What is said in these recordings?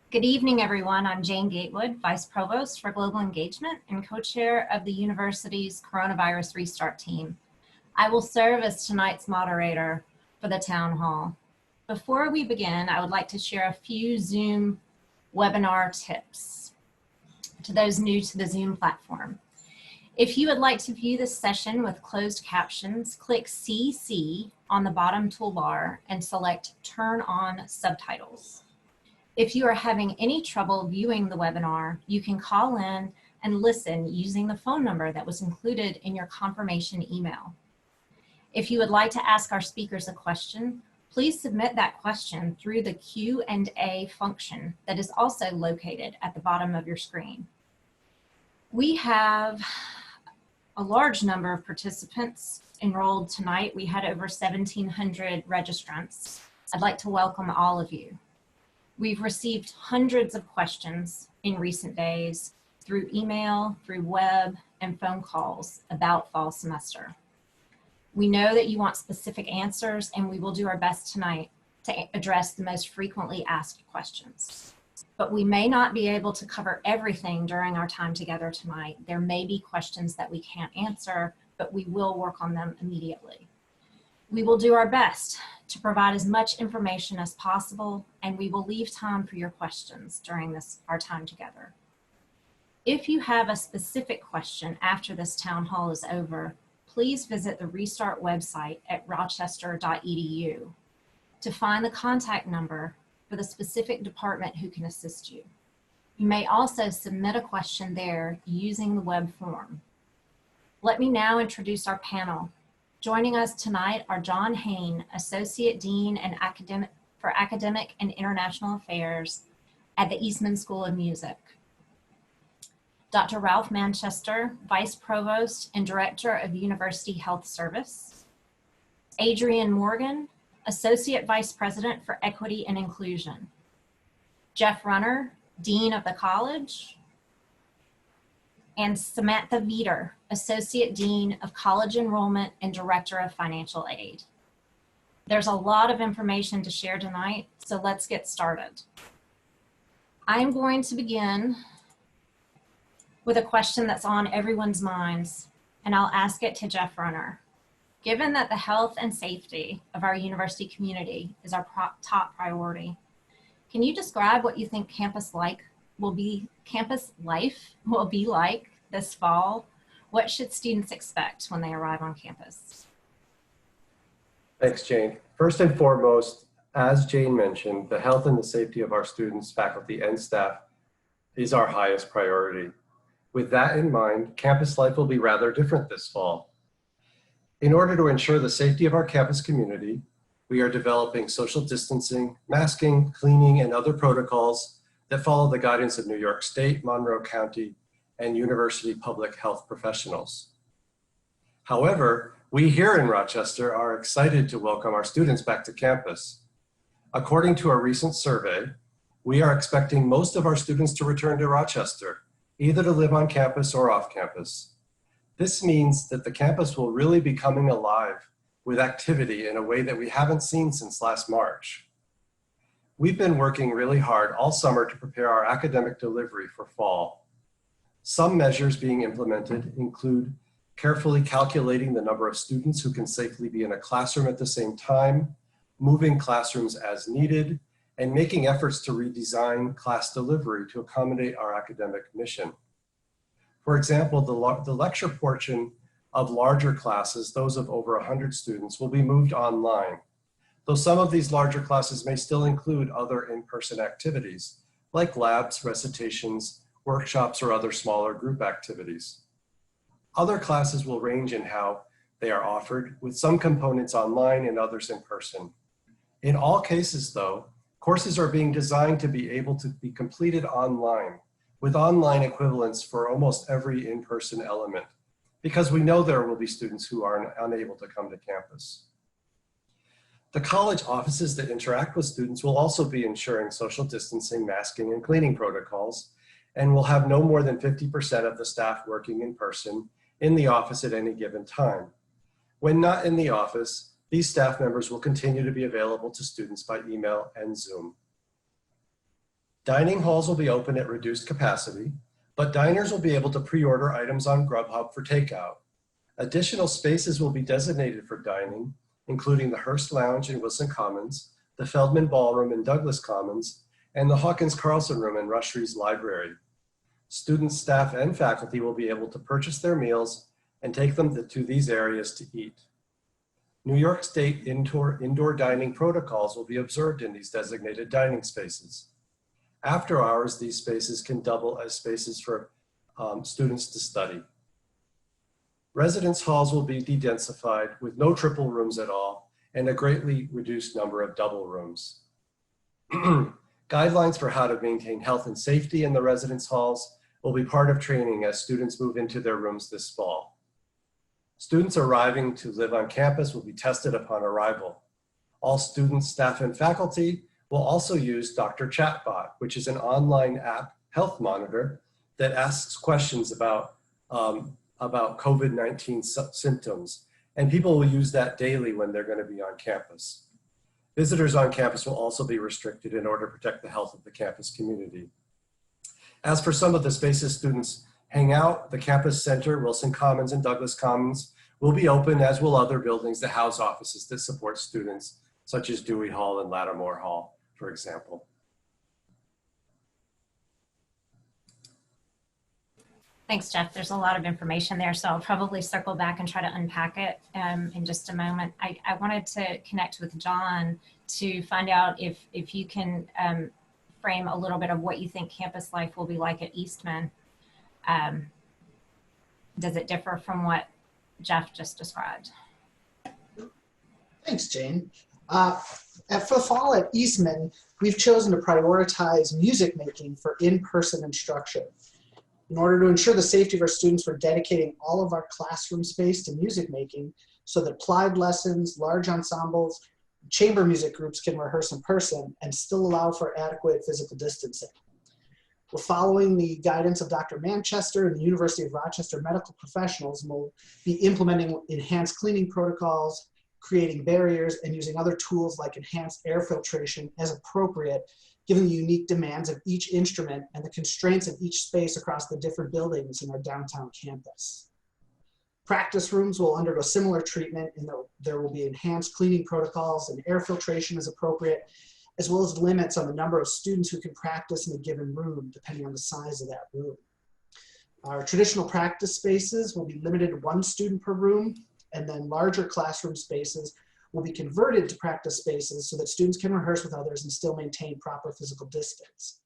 Good evening, everyone. I'm Jane Gatewood, Vice Provost for Global Engagement and co-chair of the university's Coronavirus Restart team. I will serve as tonight's moderator for the town hall. Before we begin, I would like to share a few Zoom webinar tips to those new to the Zoom platform. If you would like to view this session with closed captions, click CC on the bottom toolbar and select Turn on Subtitles. If you are having any trouble viewing the webinar, you can call in and listen using the phone number that was included in your confirmation email. If you would like to ask our speakers a question, please submit that question through the Q&A function that is also located at the bottom of your screen. We have a large number of participants enrolled tonight. We had over 1,700 registrants. I'd like to welcome all of you. We've received hundreds of questions in recent days through email, through web, and phone calls about fall semester. We know that you want specific answers, and we will do our best tonight to address the most frequently asked questions. But we may not be able to cover everything during our time together tonight. There may be questions that we can't answer, but we will work on them immediately. We will do our best to provide as much information as possible, and we will leave time for your questions during our time together. If you have a specific question after this town hall is over, please visit the Restart website at rochester.edu to find the contact number for the specific department who can assist you. You may also submit a question there using the web form. Let me now introduce our panel. Joining us tonight are John Hain, Associate Dean for Academic and International Affairs at the Eastman School of Music. Dr. Ralph Manchester, Vice Provost and Director of University Health Service. Adrienne Morgan, Associate Vice President for Equity and Inclusion. Jeff Runner, Dean of the College. And Samantha Veeder, Associate Dean of College Enrollment and Director of Financial Aid. There's a lot of information to share tonight, so let's get started. I am going to begin with a question that's on everyone's minds, and I'll ask it to Jeff Runner. Given that the health and safety of our university community is our top priority, can you describe what you think campus life will be like this fall? What should students expect when they arrive on campus? Thanks, Jane. First and foremost, as Jane mentioned, the health and the safety of our students, faculty, and staff is our highest priority. With that in mind, campus life will be rather different this fall. In order to ensure the safety of our campus community, we are developing social distancing, masking, cleaning, and other protocols that follow the guidance of New York State, Monroe County, and university public health professionals. However, we here in Rochester are excited to welcome our students back to campus. According to a recent survey, we are expecting most of our students to return to Rochester, either to live on campus or off campus. This means that the campus will really be coming alive with activity in a way that we haven't seen since last March. We've been working really hard all summer to prepare our academic delivery for fall. Some measures being implemented include carefully calculating the number of students who can safely be in a classroom at the same time, moving classrooms as needed, and making efforts to redesign class delivery to accommodate our academic mission. For example, the lecture portion of larger classes, those of over 100 students, will be moved online, though some of these larger classes may still include other in-person activities, like labs, recitations, workshops, or other smaller group activities. Other classes will range in how they are offered, with some components online and others in person. In all cases, though, courses are being designed to be able to be completed online, with online equivalents for almost every in-person element, because we know there will be students who are unable to come to campus. The college offices that interact with students will also be ensuring social distancing, masking, and cleaning protocols, and will have no more than 50% of the staff working in person in the office at any given time. When not in the office, these staff members will continue to be available to students by email and Zoom. Dining halls will be open at reduced capacity, but diners will be able to pre-order items on Grubhub for takeout. Additional spaces will be designated for dining, including the Hearst Lounge in Wilson Commons, the Feldman Ballroom in Douglas Commons, and the Hawkins Carlson Room in Rushree's Library. Students, staff, and faculty will be able to purchase their meals and take them to these areas to eat. New York State indoor dining protocols will be observed in these designated dining spaces. After hours, these spaces can double as spaces for students to study. Residence halls will be de-densified with no triple rooms at all and a greatly reduced number of double rooms. Guidelines for how to maintain health and safety in the residence halls will be part of training as students move into their rooms this fall. Students arriving to live on campus will be tested upon arrival. All students, staff, and faculty will also use Dr. Chatbot, which is an online app health monitor that asks questions about COVID-19 symptoms. And people will use that daily when they're going to be on campus. Visitors on campus will also be restricted in order to protect the health of the campus community. As for some of the spaces students hang out, the campus center, Wilson Commons and Douglas Commons, will be open, as will other buildings that house offices that support students, such as Dewey Hall and Lattimore Hall, for example. Thanks, Jeff. There's a lot of information there, so I'll probably circle back and try to unpack it in just a moment. I wanted to connect with John to find out if you can frame a little bit of what you think campus life will be like at Eastman. Does it differ from what Jeff just described? Thanks, Jane. For fall at Eastman, we've chosen to prioritize music making for in-person instruction. In order to ensure the safety of our students, we're dedicating all of our classroom space to music making so that applied lessons, large ensembles, chamber music groups can rehearse in person and still allow for adequate physical distancing. We're following the guidance of Dr. Manchester and the University of Rochester medical professionals, and we'll be implementing enhanced cleaning protocols, creating barriers, and using other tools like enhanced air filtration as appropriate, given the unique demands of each instrument and the constraints of each space across the different buildings in our downtown campus. Practice rooms will undergo similar treatment, and there will be enhanced cleaning protocols and air filtration as appropriate, as well as limits on the number of students who can practice in a given room, depending on the size of that room. Our traditional practice spaces will be limited to 1 student per room, and then larger classroom spaces will be converted to practice spaces so that students can rehearse with others and still maintain proper physical distance.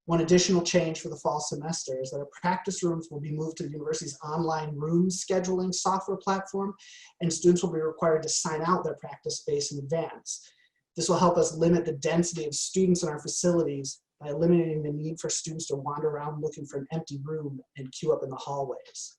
One additional change for the fall semester is that our practice rooms will be moved to the university's online room scheduling software platform, and students will be required to sign out their practice space in advance. This will help us limit the density of students in our facilities by eliminating the need for students to wander around looking for an empty room and queue up in the hallways.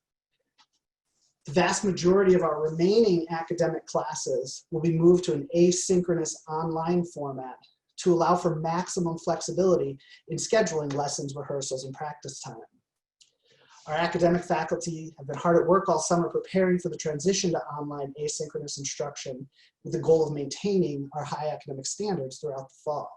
The vast majority of our remaining academic classes will be moved to an asynchronous online format to allow for maximum flexibility in scheduling lessons, rehearsals, and practice time. Our academic faculty have been hard at work all summer preparing for the transition to online asynchronous instruction with the goal of maintaining our high academic standards throughout the fall.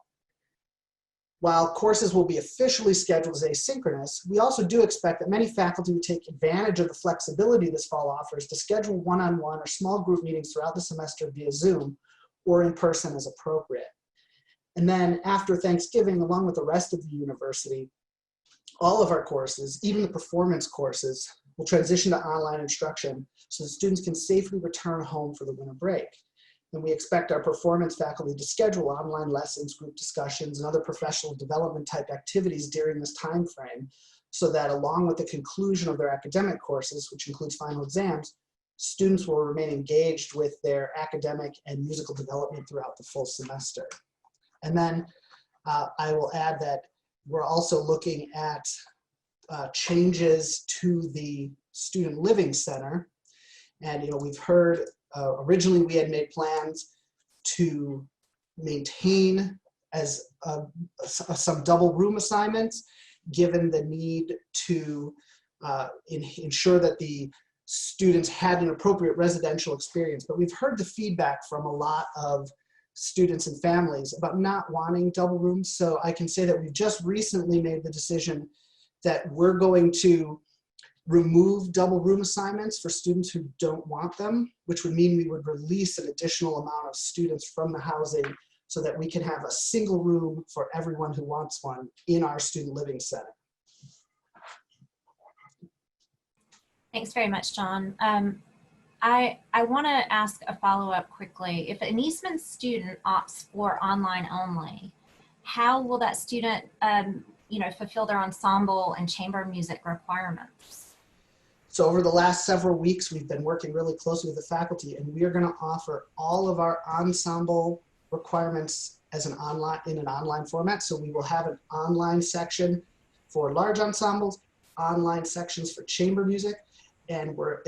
While courses will be officially scheduled as asynchronous, we also do expect that many faculty will take advantage of the flexibility this fall offers to schedule one-on-one or small group meetings throughout the semester via Zoom or in person as appropriate. And then after Thanksgiving, along with the rest of the university, all of our courses, even the performance courses, will transition to online instruction so that students can safely return home for the winter break. And we expect our performance faculty to schedule online lessons, group discussions, and other professional development type activities during this time frame so that along with the conclusion of their academic courses, which includes final exams, students will remain engaged with their academic and musical development throughout the full semester. And then I will add that we're also looking at changes to the Student Living Center. And we've heard originally we had made plans to maintain as some double room assignments, given the need to ensure that the students had an appropriate residential experience. But we've heard the feedback from a lot of students and families about not wanting double rooms. So I can say that we just recently made the decision that we're going to remove double room assignments for students who don't want them, which would mean we would release an additional amount of students from the housing so that we can have a single room for everyone who wants one in our student living center. Thanks very much, John. I want to ask a follow-up quickly. If an Eastman student opts for online only, how will that student fulfill their ensemble and chamber music requirements? So over the last several weeks, we've been working really closely with the faculty, and we are going to offer all of our ensemble requirements as in an online format. So we will have an online section for large ensembles, online sections for chamber music, and we're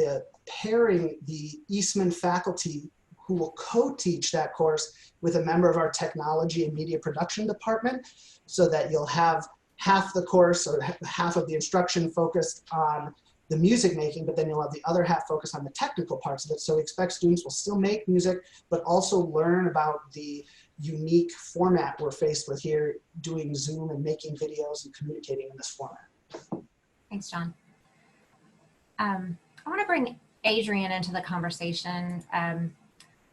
pairing the Eastman faculty who will co-teach that course with a member of our technology and media production department, so that you'll have half the course or half of the instruction focused on the music making, but then you'll have the other half focused on the technical parts of it. So we expect students will still make music, but also learn about the unique format we're faced with here, doing Zoom and making videos and communicating in this format. Thanks, John. I want to bring Adrienne into the conversation.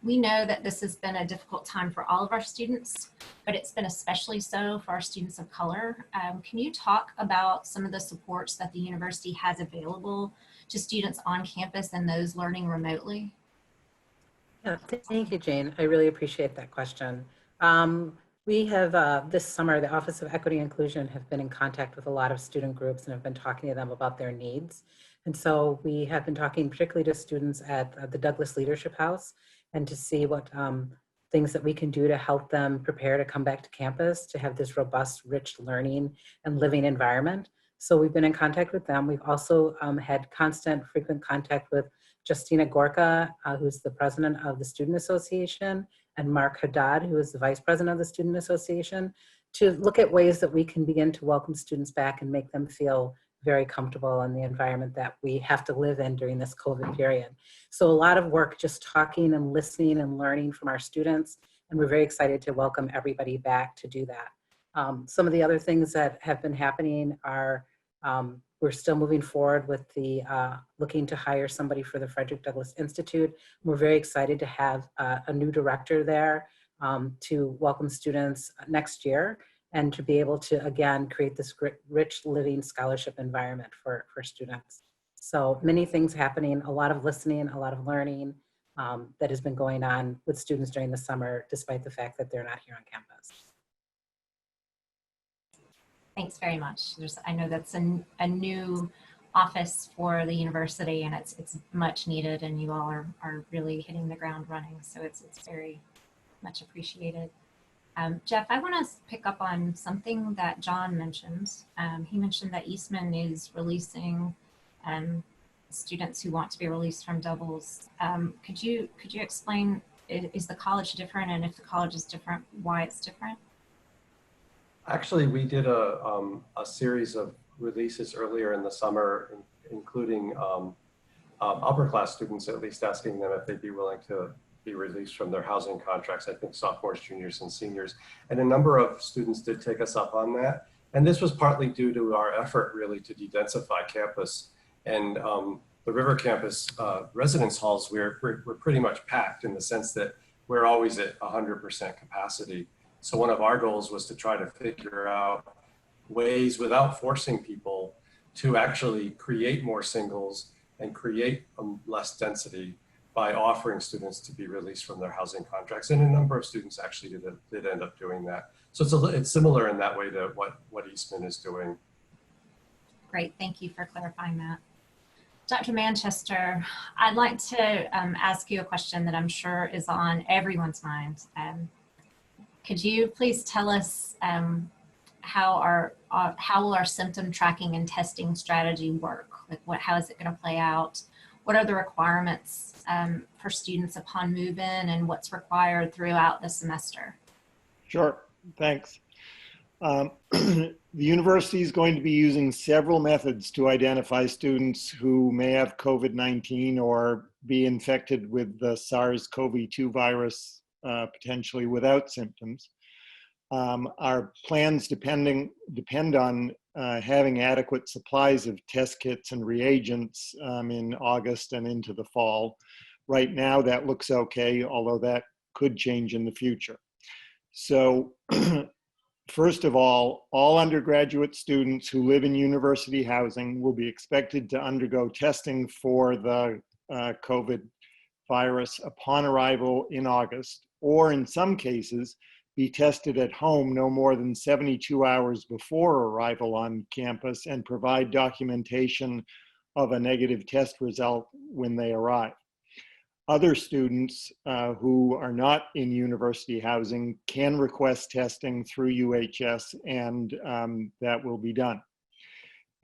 We know that this has been a difficult time for all of our students, but it's been especially so for our students of color. Can you talk about some of the supports that the university has available to students on campus and those learning remotely? Yeah, thank you, Jane. I really appreciate that question. We have, this summer, the Office of Equity and Inclusion have been in contact with a lot of student groups and have been talking to them about their needs. And so we have been talking particularly to students at the Douglas Leadership House, and to see what things that we can do to help them prepare to come back to campus, to have this robust, rich learning and living environment. So we've been in contact with them. We've also had constant, frequent contact with Justina Gorka, who's the president of the Student Association, and Mark Haddad, who is the vice president of the Student Association, to look at ways that we can begin to welcome students back and make them feel very comfortable in the environment that we have to live in during this COVID period. So a lot of work just talking and listening and learning from our students, and we're very excited to welcome everybody back to do that. Some of the other things that have been happening are we're still moving forward with the looking to hire somebody for the Frederick Douglass Institute. We're very excited to have a new director there to welcome students next year, and to be able to, again, create this rich living scholarship environment for students. So many things happening, a lot of listening, a lot of learning that has been going on with students during the summer, despite the fact that they're not here on campus. Thanks very much. I know that's a new office for the university, and it's much needed, and you all are really hitting the ground running. So it's very much appreciated. Jeff, I want to pick up on something that John mentioned. He mentioned that Eastman is releasing students who want to be released from doubles. Could you explain, is the college different, and if the college is different, why it's different? Actually, we did a series of releases earlier in the summer, including upper class students, at least asking them if they'd be willing to be released from their housing contracts, I think sophomores, juniors, and seniors. And a number of students did take us up on that. And this was partly due to our effort really to de-densify campus. And the River Campus residence halls, we're pretty much packed in the sense that we're always at 100% capacity. So one of our goals was to try to figure out ways without forcing people to actually create more singles and create less density by offering students to be released from their housing contracts. And a number of students actually did end up doing that. So it's similar in that way to what Eastman is doing. Great, thank you for clarifying that. Dr. Manchester, I'd like to ask you a question that I'm sure is on everyone's mind. Could you please tell us how will our symptom tracking and testing strategy work? Like how is it going to play out? What are the requirements for students upon move-in, and what's required throughout the semester? Sure, thanks. The university is going to be using several methods to identify students who may have COVID-19 or be infected with the SARS-CoV-2 virus potentially without symptoms. Our plans depend on having adequate supplies of test kits and reagents in August and into the fall. Right now, that looks okay, although that could change in the future. So, first of all undergraduate students who live in university housing will be expected to undergo testing for the COVID virus upon arrival in August, or in some cases, be tested at home no more than 72 hours before arrival on campus and provide documentation of a negative test result when they arrive. Other students who are not in university housing can request testing through UHS, and that will be done.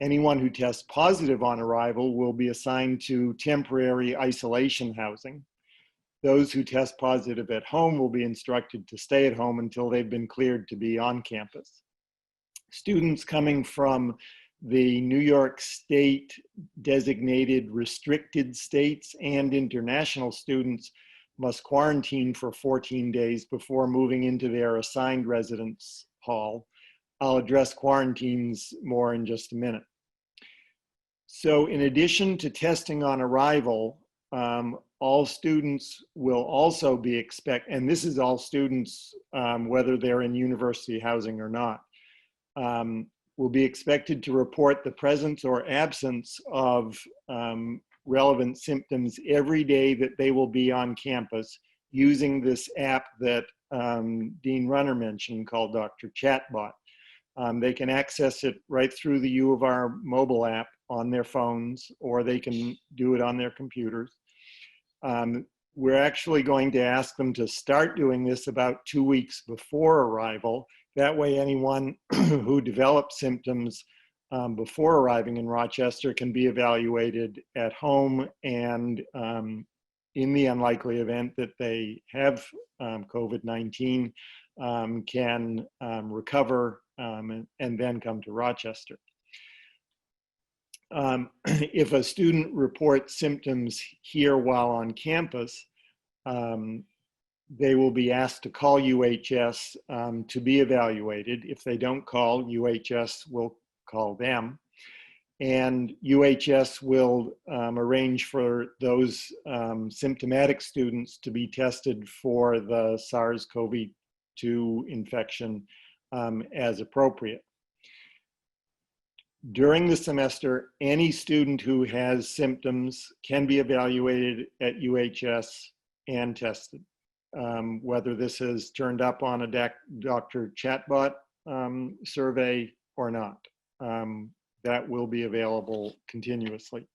Anyone who tests positive on arrival will be assigned to temporary isolation housing. Those who test positive at home will be instructed to stay at home until they've been cleared to be on campus. Students coming from the New York State designated restricted states and international students must quarantine for 14 days before moving into their assigned residence hall. I'll address quarantines more in just a minute. So in addition to testing on arrival, all students will also be and this is all students, whether they're in university housing or not, will be expected to report the presence or absence of relevant symptoms every day that they will be on campus using this app that Dean Runner mentioned called Dr. Chatbot. They can access it right through the U of R mobile app on their phones, or they can do it on their computers. We're actually going to ask them to start doing this about 2 weeks before arrival. That way anyone who develops symptoms before arriving in Rochester can be evaluated at home, and in the unlikely event that they have COVID-19, can recover and then come to Rochester. If a student reports symptoms here while on campus, they will be asked to call UHS to be evaluated. If they don't call, UHS will call them. And UHS will arrange for those symptomatic students to be tested for the SARS-CoV-2 infection as appropriate. During the semester, any student who has symptoms can be evaluated at UHS and tested. Whether this has turned up on a Dr. Chatbot survey or not. That will be available continuously.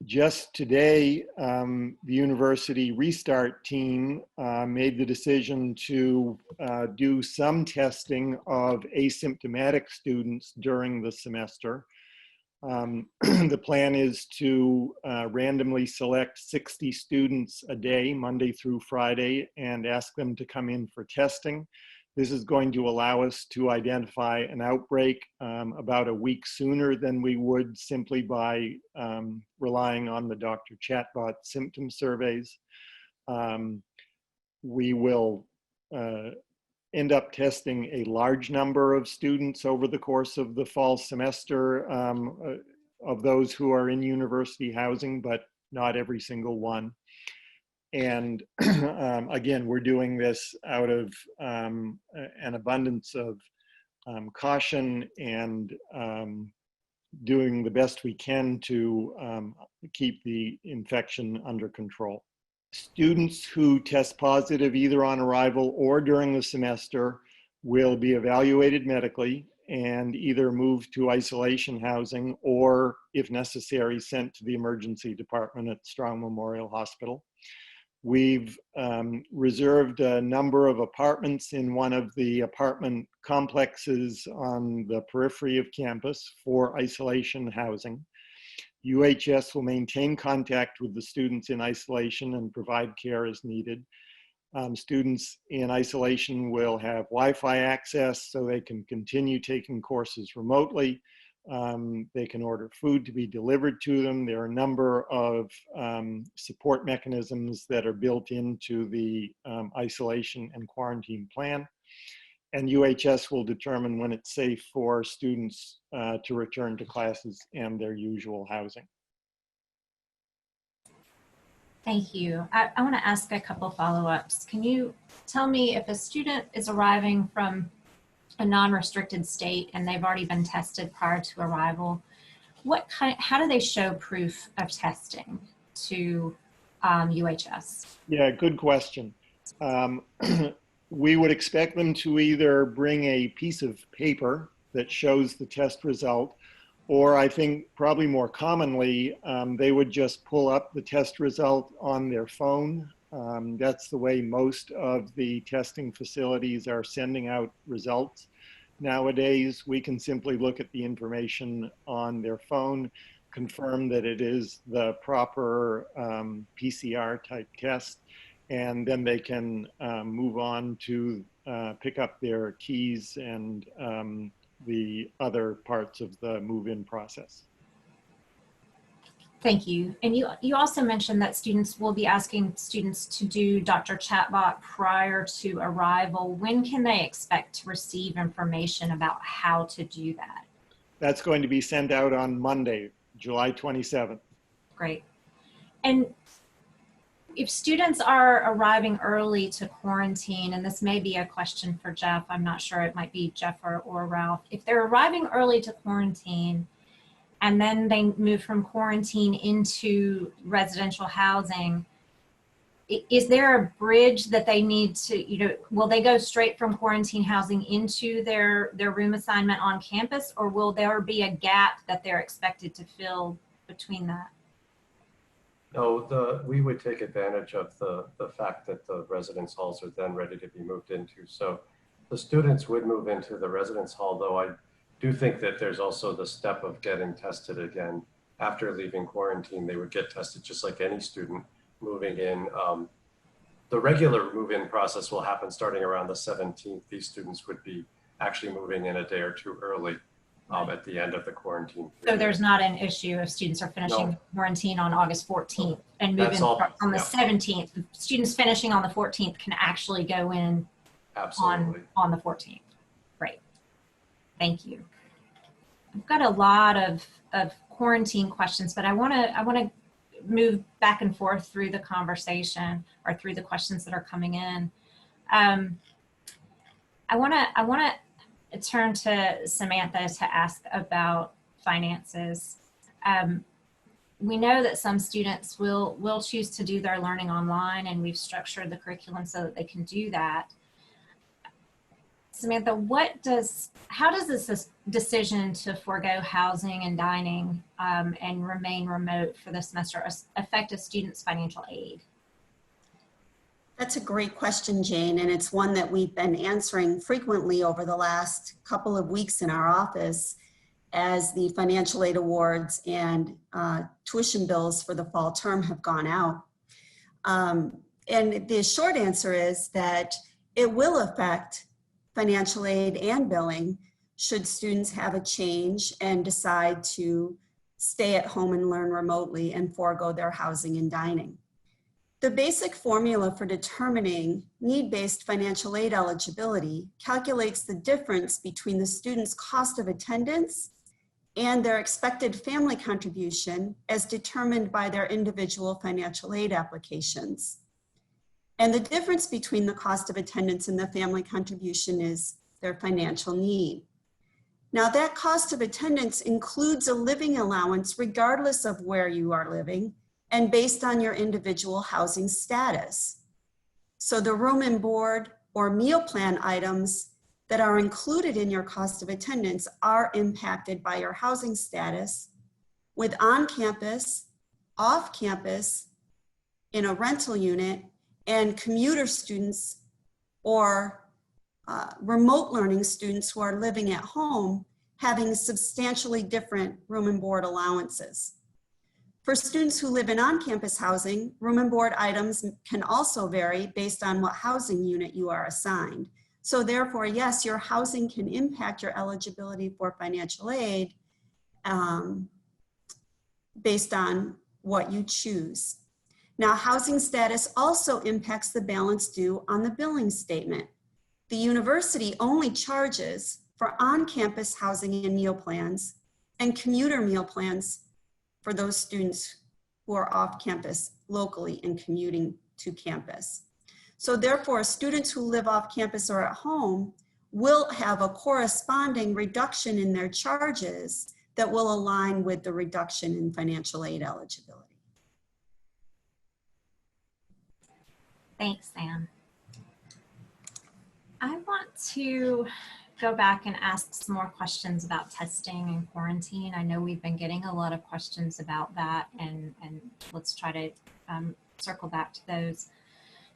Just today, the university restart team made the decision to do some testing of asymptomatic students during the semester. The plan is to randomly select 60 students a day, Monday through Friday, and ask them to come in for testing. This is going to allow us to identify an outbreak about a week sooner than we would simply by relying on the Dr. Chatbot symptom surveys. We will end up testing a large number of students over the course of the fall semester of those who are in university housing, but not every single one. And again, we're doing this out of an abundance of caution and doing the best we can to keep the infection under control. Students who test positive either on arrival or during the semester will be evaluated medically and either moved to isolation housing or, if necessary, sent to the emergency department at Strong Memorial Hospital. We've reserved a number of apartments in one of the apartment complexes on the periphery of campus for isolation housing. UHS will maintain contact with the students in isolation and provide care as needed. Students in isolation will have Wi-Fi access so they can continue taking courses remotely. They can order food to be delivered to them. There are a number of support mechanisms that are built into the isolation and quarantine plan. And UHS will determine when it's safe for students to return to classes and their usual housing. Thank you. I want to ask a couple follow-ups. Can you tell me if a student is arriving from a non-restricted state and they've already been tested prior to arrival, how do they show proof of testing to UHS? Yeah, good question. We would expect them to either bring a piece of paper that shows the test result, or I think probably more commonly, they would just pull up the test result on their phone. That's the way most of the testing facilities are sending out results. Nowadays, we can simply look at the information on their phone, confirm that it is the proper PCR type test, and then they can move on to pick up their keys and the other parts of the move-in process. Thank you. And you also mentioned that students will be asking students to do Dr. Chatbot prior to arrival. When can they expect to receive information about how to do that? That's going to be sent out on Monday, July 27th. Great. And if students are arriving early to quarantine, and this may be a question for Jeff, I'm not sure, it might be Jeff or Ralph. If they're arriving early to quarantine and then they move from quarantine into residential housing, is there a bridge that they need to, will they go straight from quarantine housing into their room assignment on campus, or will there be a gap that they're expected to fill between that? No, we would take advantage of the fact that the residence halls are then ready to be moved into. So the students would move into the residence hall, though I do think that there's also the step of getting tested again. After leaving quarantine, they would get tested just like any student moving in. The regular move-in process will happen starting around the 17th. These students would be actually moving in a day or two early. At the end of the quarantine period. So there's not an issue if students are finishing quarantine on August 14th and moving on the 17th. Students finishing on the 14th can actually go in on the 14th. Great. Thank you. I've got a lot of quarantine questions, but I want to move back and forth through the conversation or through the questions that are coming in. I want to turn to Samantha to ask about finances. We know that some students will choose to do their learning online, and we've structured the curriculum so that they can do that. Samantha, how does this decision to forego housing and dining and remain remote for the semester affect a student's financial aid? That's a great question, Jane, and it's one that we've been answering frequently over the last couple of weeks in our office as the financial aid awards and tuition bills for the fall term have gone out. And the short answer is that it will affect financial aid and billing should students have a change and decide to stay at home and learn remotely and forego their housing and dining. The basic formula for determining need-based financial aid eligibility calculates the difference between the student's cost of attendance and their expected family contribution as determined by their individual financial aid applications. And the difference between the cost of attendance and the family contribution is their financial need. Now, that cost of attendance includes a living allowance regardless of where you are living and based on your individual housing status. So the room and board or meal plan items that are included in your cost of attendance are impacted by your housing status, with on-campus, off-campus, in a rental unit, and commuter students or remote learning students who are living at home having substantially different room and board allowances. For students who live in on-campus housing, room and board items can also vary based on what housing unit you are assigned. So therefore, yes, your housing can impact your eligibility for financial aid, based on what you choose. Now, housing status also impacts the balance due on the billing statement. The university only charges for on-campus housing and meal plans and commuter meal plans for those students who are off campus locally and commuting to campus. So therefore, students who live off campus or at home will have a corresponding reduction in their charges that will align with the reduction in financial aid eligibility. Thanks, Sam. I want to go back and ask some more questions about testing and quarantine. I know we've been getting a lot of questions about that, and let's try to circle back to those.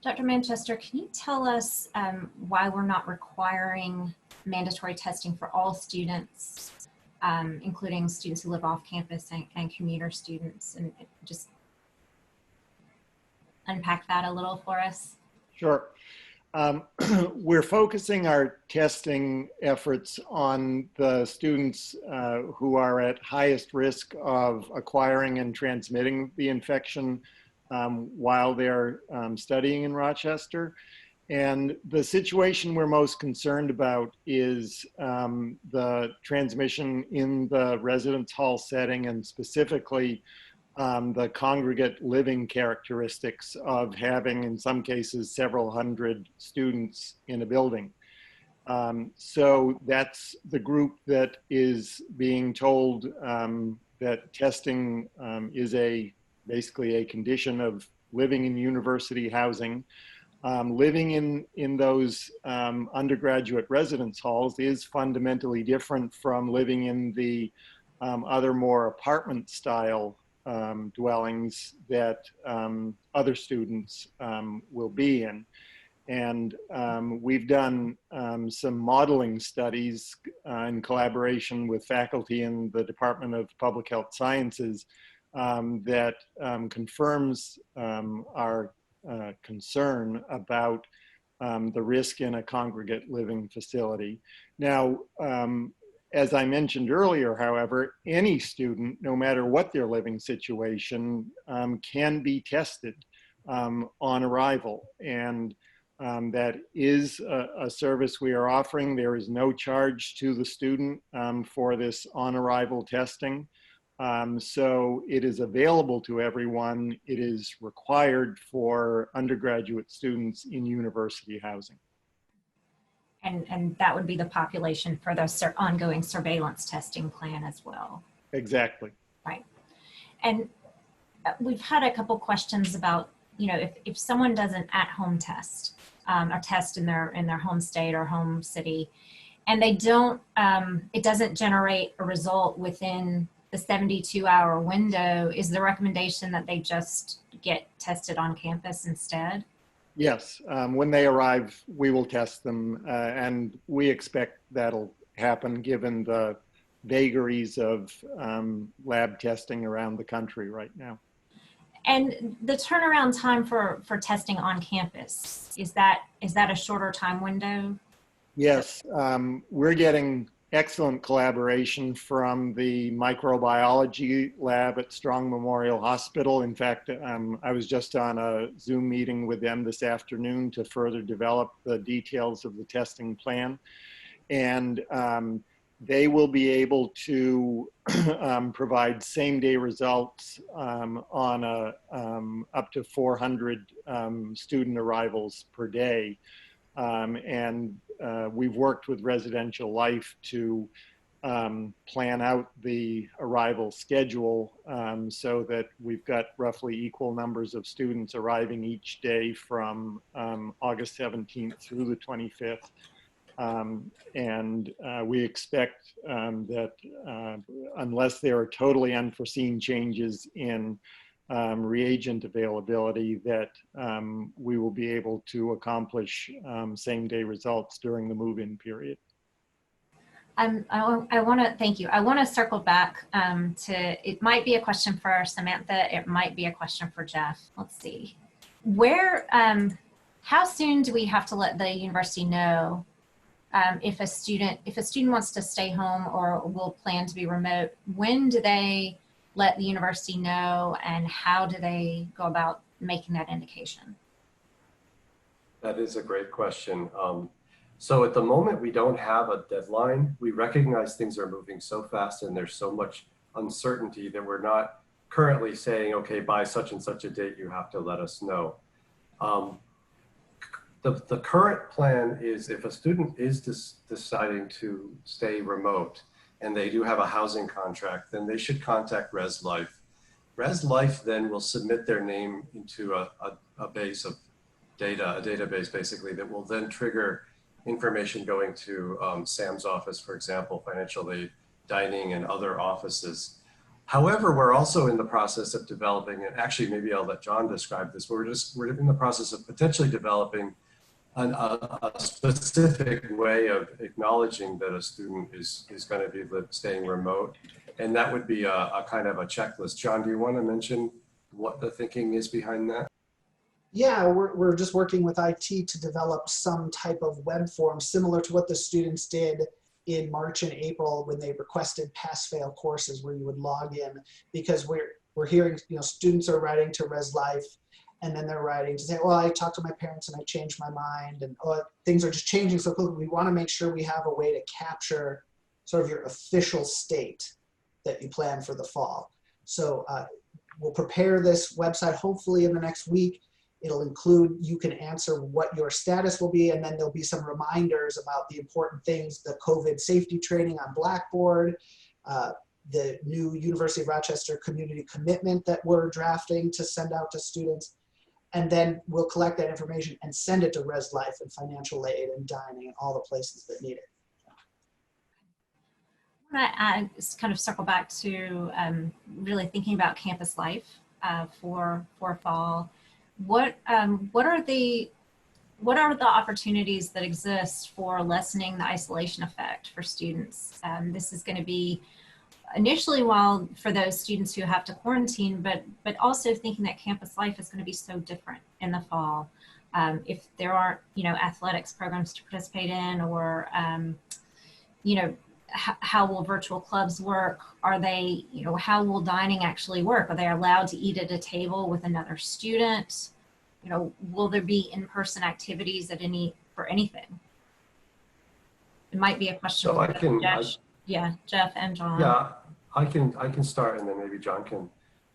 Dr. Manchester, can you tell us why we're not requiring mandatory testing for all students, including students who live off campus and commuter students, and just unpack that a little for us? Sure. We're focusing our testing efforts on the students who are at highest risk of acquiring and transmitting the infection while they're studying in Rochester. And the situation we're most concerned about is the transmission in the residence hall setting, and specifically the congregate living characteristics of having, in some cases, several hundred students in a building. So that's the group that is being told that testing is basically a condition of living in university housing. Living in those undergraduate residence halls is fundamentally different from living in the other more apartment style dwellings that other students will be in. And we've done some modeling studies in collaboration with faculty in the Department of Public Health Sciences that confirms our concern about the risk in a congregate living facility. Now, as I mentioned earlier, however, any student, no matter what their living situation, can be tested on arrival. And that is a service we are offering. There is no charge to the student for this on-arrival testing. So it is available to everyone. It is required for undergraduate students in university housing. And that would be the population for the ongoing surveillance testing plan as well. Exactly. Right. And we've had a couple questions about, you know, if someone does an at-home test, or test in their home state or home city, and they don't, it doesn't generate a result within the 72-hour window, is the recommendation that they just get tested on campus instead? Yes, when they arrive, we will test them, and we expect that'll happen given the vagaries of lab testing around the country right now. And the turnaround time for testing on campus, is that a shorter time window? Yes, we're getting excellent collaboration from the microbiology lab at Strong Memorial Hospital. In fact, I was just on a Zoom meeting with them this afternoon to further develop the details of the testing plan. And they will be able to provide same-day results on up to 400 student arrivals per day. And we've worked with Residential Life to plan out the arrival schedule so that we've got roughly equal numbers of students arriving each day from August 17th through the 25th. And we expect that unless there are totally unforeseen changes in reagent availability, that we will be able to accomplish same-day results during the move-in period. I want to thank you. I want to circle back to, it might be a question for Samantha, it might be a question for Jeff. Let's see. How soon do we have to let the university know if a student wants to stay home or will plan to be remote, when do they let the university know, and how do they go about making that indication? That is a great question. So at the moment, we don't have a deadline. We recognize things are moving so fast and there's so much uncertainty that we're not currently saying, okay, by such and such a date, you have to let us know. The current plan is if a student is deciding to stay remote and they do have a housing contract, then they should contact ResLife. ResLife then will submit their name into a base of data, a database basically, that will then trigger information going to Sam's office, for example, financial aid, dining, and other offices. However, we're also in the process of developing, and actually maybe I'll let John describe this, but we're in the process of potentially developing a specific way of acknowledging that a student is going to be staying remote. And that would be a kind of a checklist. John, do you want to mention what the thinking is behind that? Yeah, we're just working with IT to develop some type of web form similar to what the students did in March and April when they requested pass-fail courses where you would log in, because we're hearing, students are writing to ResLife and then they're writing to say, well, I talked to my parents and I changed my mind, and things are just changing so quickly. We want to make sure we have a way to capture sort of your official state that you plan for the fall. So we'll prepare this website hopefully in the next week. It'll include, you can answer what your status will be, and then there'll be some reminders about the important things, the COVID safety training on Blackboard, the new University of Rochester community commitment that we're drafting to send out to students. And then we'll collect that information and send it to ResLife and financial aid and dining and all the places that need it. I just kind of circle back to really thinking about campus life for fall. What are the opportunities that exist for lessening the isolation effect for students? This is going to be initially while for those students who have to quarantine, but also thinking that campus life is going to be so different in the fall. If there aren't, athletics programs to participate in, or, how will virtual clubs work? Are they, how will dining actually work? Are they allowed to eat at a table with another student? Will there be in-person activities for anything? It might be a question So for Jeff and John. Yeah, I can start, and then maybe John can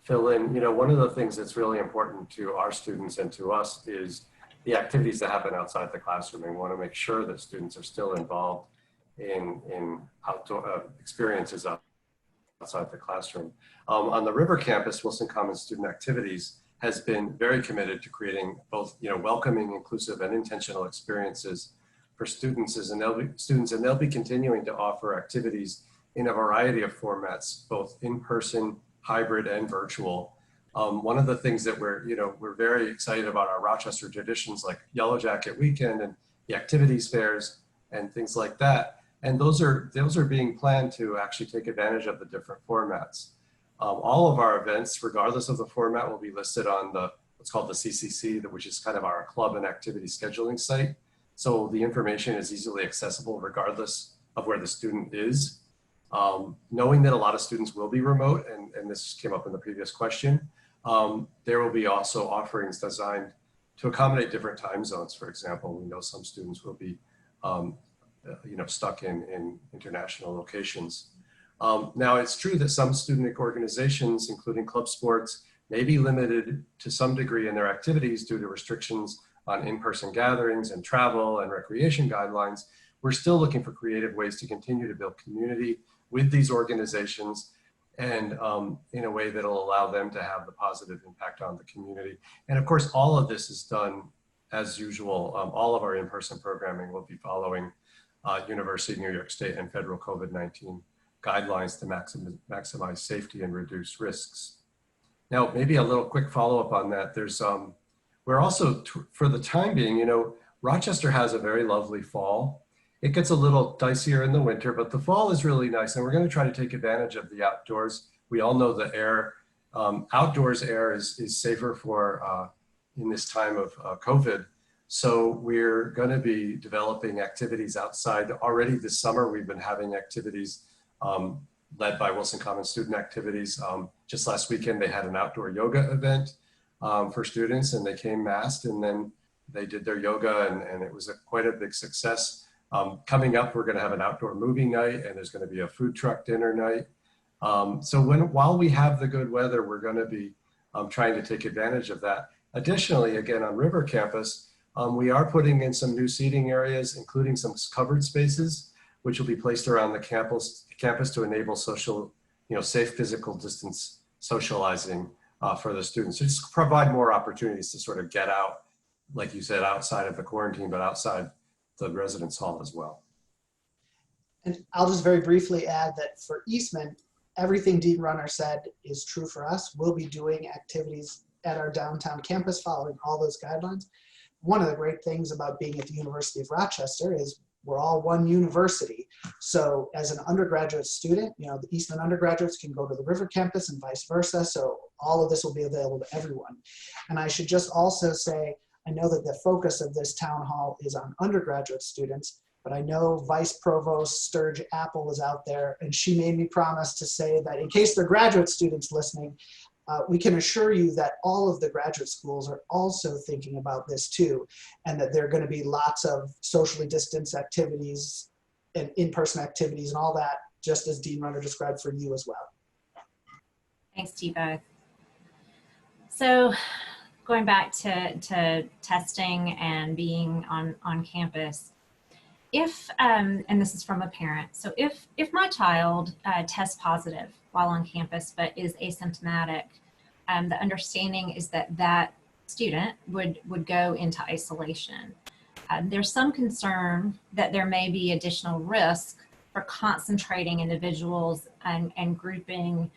fill in. One of the things that's really important to our students and to us is the activities that happen outside the classroom. And we want to make sure that students are still involved in outdoor experiences outside the classroom. On the River campus, Wilson Commons Student Activities has been very committed to creating both, welcoming, inclusive, and intentional experiences for students, and they'll be continuing to offer activities in a variety of formats, both in person, hybrid, and virtual. One of the things that we're very excited about are Rochester traditions like Yellow Jacket Weekend and the activities fairs and things like that. And those are being planned to actually take advantage of the different formats. All of our events, regardless of the format, will be listed on what's called the CCC, which is kind of our club and activity scheduling site. So the information is easily accessible regardless of where the student is. Knowing that a lot of students will be remote, and this came up in the previous question, there will be also offerings designed to accommodate different time zones. For example, we know some students will be stuck in international locations. Now, it's true that some student organizations, including club sports, may be limited to some degree in their activities due to restrictions on in-person gatherings and travel and recreation guidelines. We're still looking for creative ways to continue to build community with these organizations, and in a way that'll allow them to have the positive impact on the community. And of course, all of this is done as usual. All of our in-person programming will be following University of New York State and federal COVID-19 guidelines to maximize safety and reduce risks. Now, maybe a little quick follow-up on that. We're also, for the time being, Rochester has a very lovely fall. It gets a little dicier in the winter, but the fall is really nice, and we're going to try to take advantage of the outdoors. We all know the air, outdoors air is safer for in this time of COVID. So we're going to be developing activities outside. Already this summer, we've been having activities led by Wilson Common Student Activities. Just last weekend, they had an outdoor yoga event for students, and they came masked, and then they did their yoga, and it was quite a big success. Coming up, we're going to have an outdoor movie night, and there's going to be a food truck dinner night. So while we have the good weather, we're going to be trying to take advantage of that. Additionally, again, on River Campus, we are putting in some new seating areas, including some covered spaces, which will be placed around the campus to enable social, safe physical distance socializing for the students. So just provide more opportunities to sort of get out, like you said, outside of the quarantine, but outside the residence hall as well. And I'll just very briefly add that for Eastman, everything Dean Runner said is true for us. We'll be doing activities at our downtown campus following all those guidelines. One of the great things about being at the University of Rochester is we're all one university. So as an undergraduate student, the Eastman undergraduates can go to the River campus and vice versa. So all of this will be available to everyone. And I should just also say, I know that the focus of this town hall is on undergraduate students, but I know Vice Provost Sturge Apple is out there, and she made me promise to say that in case there are graduate students listening, we can assure you that all of the graduate schools are also thinking about this too, and that there are going to be lots of socially distanced activities and in-person activities and all that, just as Dean Runner described for you as well. Thanks to you both. So going back to testing and being on campus, if, and this is from a parent, so if my child tests positive while on campus but is asymptomatic, the understanding is that student would go into isolation. There's some concern that there may be additional risk for concentrating individuals and grouping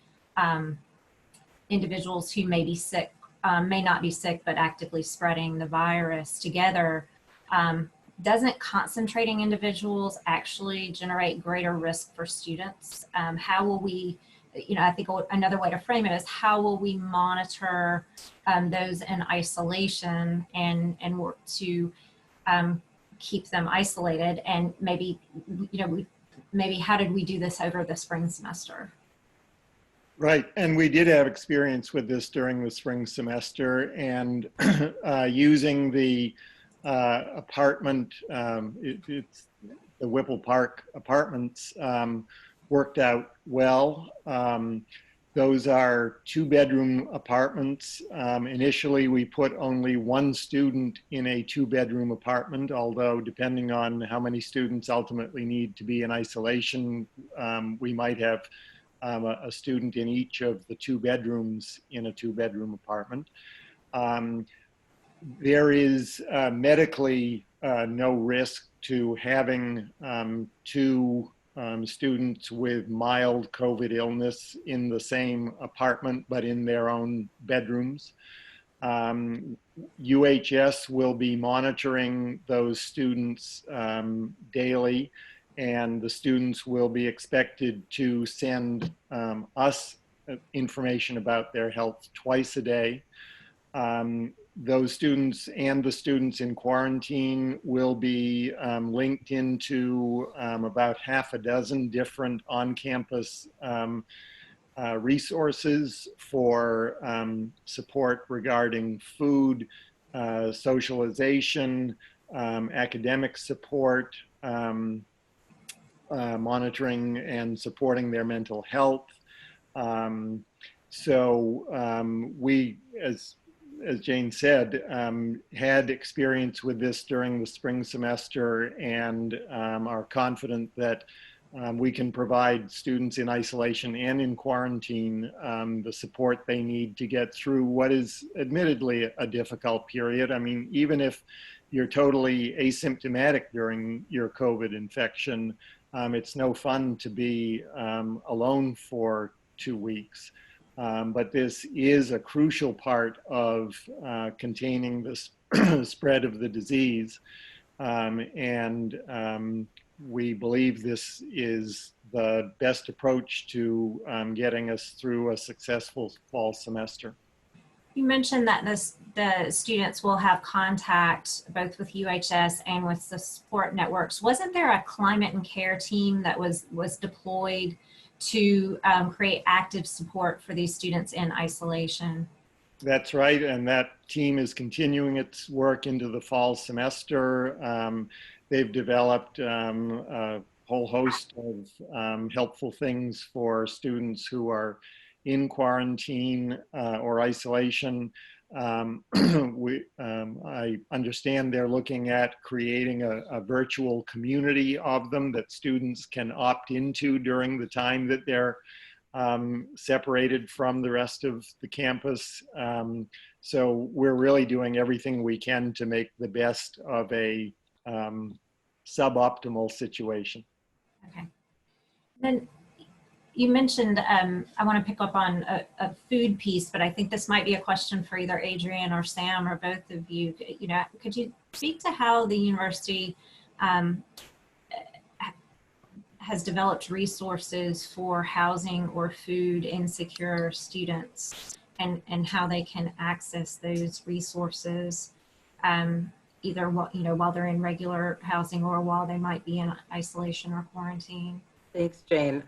individuals who may be sick, may not be sick, but actively spreading the virus together. Doesn't concentrating individuals actually generate greater risk for students? How will we, I think another way to frame it is how will we monitor those in isolation and work to keep them isolated? And maybe, maybe how did we do this over the spring semester? Right, and we did have experience with this during the spring semester, and using the apartment, it's the Whipple Park apartments, worked out well. Those are 2-bedroom apartments. Initially, we put only one student in a 2-bedroom apartment, although depending on how many students ultimately need to be in isolation, we might have a student in each of the 2 bedrooms in a 2-bedroom apartment. There is medically no risk to having 2 students with mild COVID illness in the same apartment, but in their own bedrooms. UHS will be monitoring those students daily, and the students will be expected to send us information about their health twice a day. Those students and the students in quarantine will be linked into about half a dozen different on-campus resources for support regarding food, socialization, academic support, monitoring and supporting their mental health. We, as Jane said, had experience with this during the spring semester, and are confident that we can provide students in isolation and in quarantine the support they need to get through what is admittedly a difficult period. I mean, even if you're totally asymptomatic during your COVID infection, it's no fun to be alone for 2 weeks. But this is a crucial part of containing the spread of the disease. We believe this is the best approach to getting us through a successful fall semester. You mentioned that the students will have contact both with UHS and with the support networks. Wasn't there a climate and care team that was deployed to create active support for these students in isolation? That's right, and that team is continuing its work into the fall semester. They've developed a whole host of helpful things for students who are in quarantine or isolation. I understand they're looking at creating a virtual community of them that students can opt into during the time that they're separated from the rest of the campus. So we're really doing everything we can to make the best of a suboptimal situation. Okay. Then you mentioned, I want to pick up on a food piece, but I think this might be a question for either Adrienne or Sam or both of you. You know, could you speak to how the university has developed resources for housing or food insecure students and how they can access those resources, either while they're in regular housing or while they might be in isolation or quarantine? Thanks, Jane.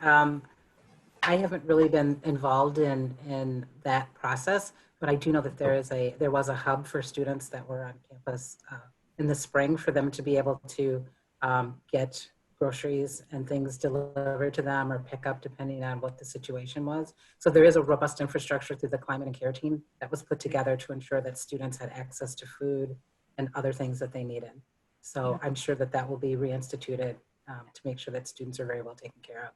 I haven't really been involved in that process, but I do know that there was a hub for students that were on campus in the spring for them to be able to get groceries and things delivered to them or pick up depending on what the situation was. So there is a robust infrastructure through the climate and care team that was put together to ensure that students had access to food and other things that they needed. So I'm sure that that will be reinstituted to make sure that students are very well taken care of.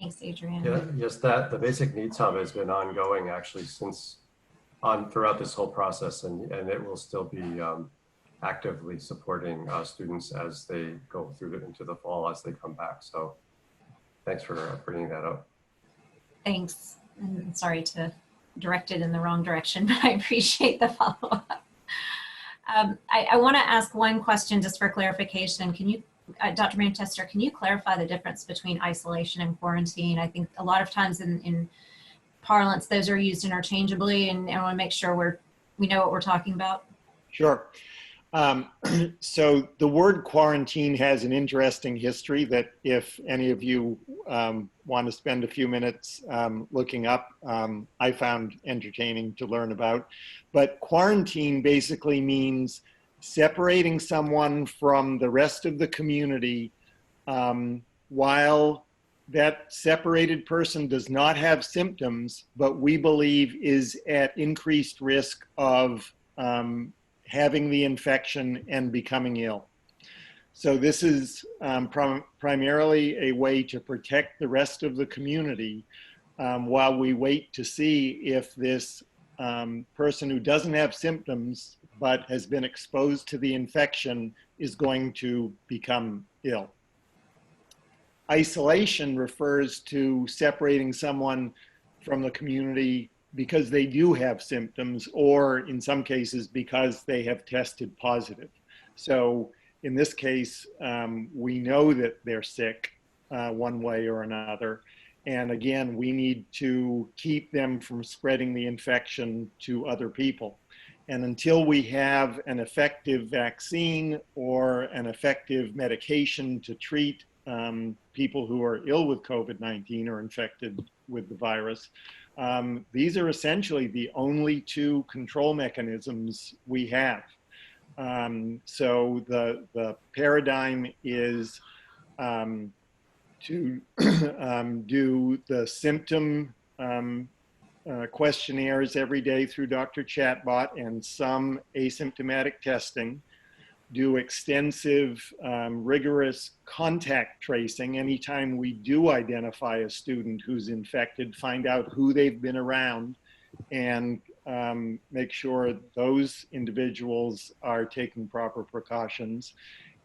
Thanks, Adrienne. Yeah, yes, the Basic Needs Hub has been ongoing actually throughout this whole process, and it will still be actively supporting students as they go through into the fall as they come back. So thanks for bringing that up. Thanks. And sorry to direct it in the wrong direction, but I appreciate the follow-up. I want to ask one question just for clarification. Can you, Dr. Manchester, can you clarify the difference between isolation and quarantine? I think a lot of times in parlance, those are used interchangeably, and I want to make sure we know what we're talking about. Sure. So the word quarantine has an interesting history that if any of you want to spend a few minutes looking up, I found entertaining to learn about. But quarantine basically means separating someone from the rest of the community while that separated person does not have symptoms, but we believe is at increased risk of having the infection and becoming ill. So this is primarily a way to protect the rest of the community while we wait to see if this person who doesn't have symptoms but has been exposed to the infection is going to become ill. Isolation refers to separating someone from the community because they do have symptoms, or in some cases because they have tested positive. So in this case, we know that they're sick one way or another. And again, we need to keep them from spreading the infection to other people. And until we have an effective vaccine or an effective medication to treat people who are ill with COVID-19 or infected with the virus, these are essentially the only two control mechanisms we have. So the paradigm is to do the symptom questionnaires every day through Dr. Chatbot and some asymptomatic testing, do extensive, rigorous contact tracing anytime we do identify a student who's infected, find out who they've been around, and make sure those individuals are taking proper precautions,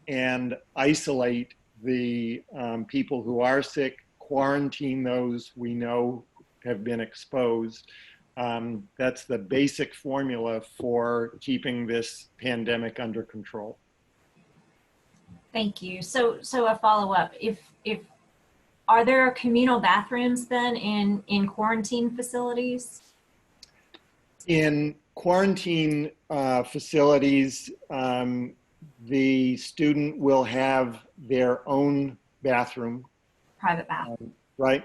and isolate the people who are sick, quarantine those we know have been exposed. That's the basic formula for keeping this pandemic under control. Thank you. So a follow-up. If are there communal bathrooms then in quarantine facilities? In quarantine facilities, the student will have their own bathroom, Private bath. right?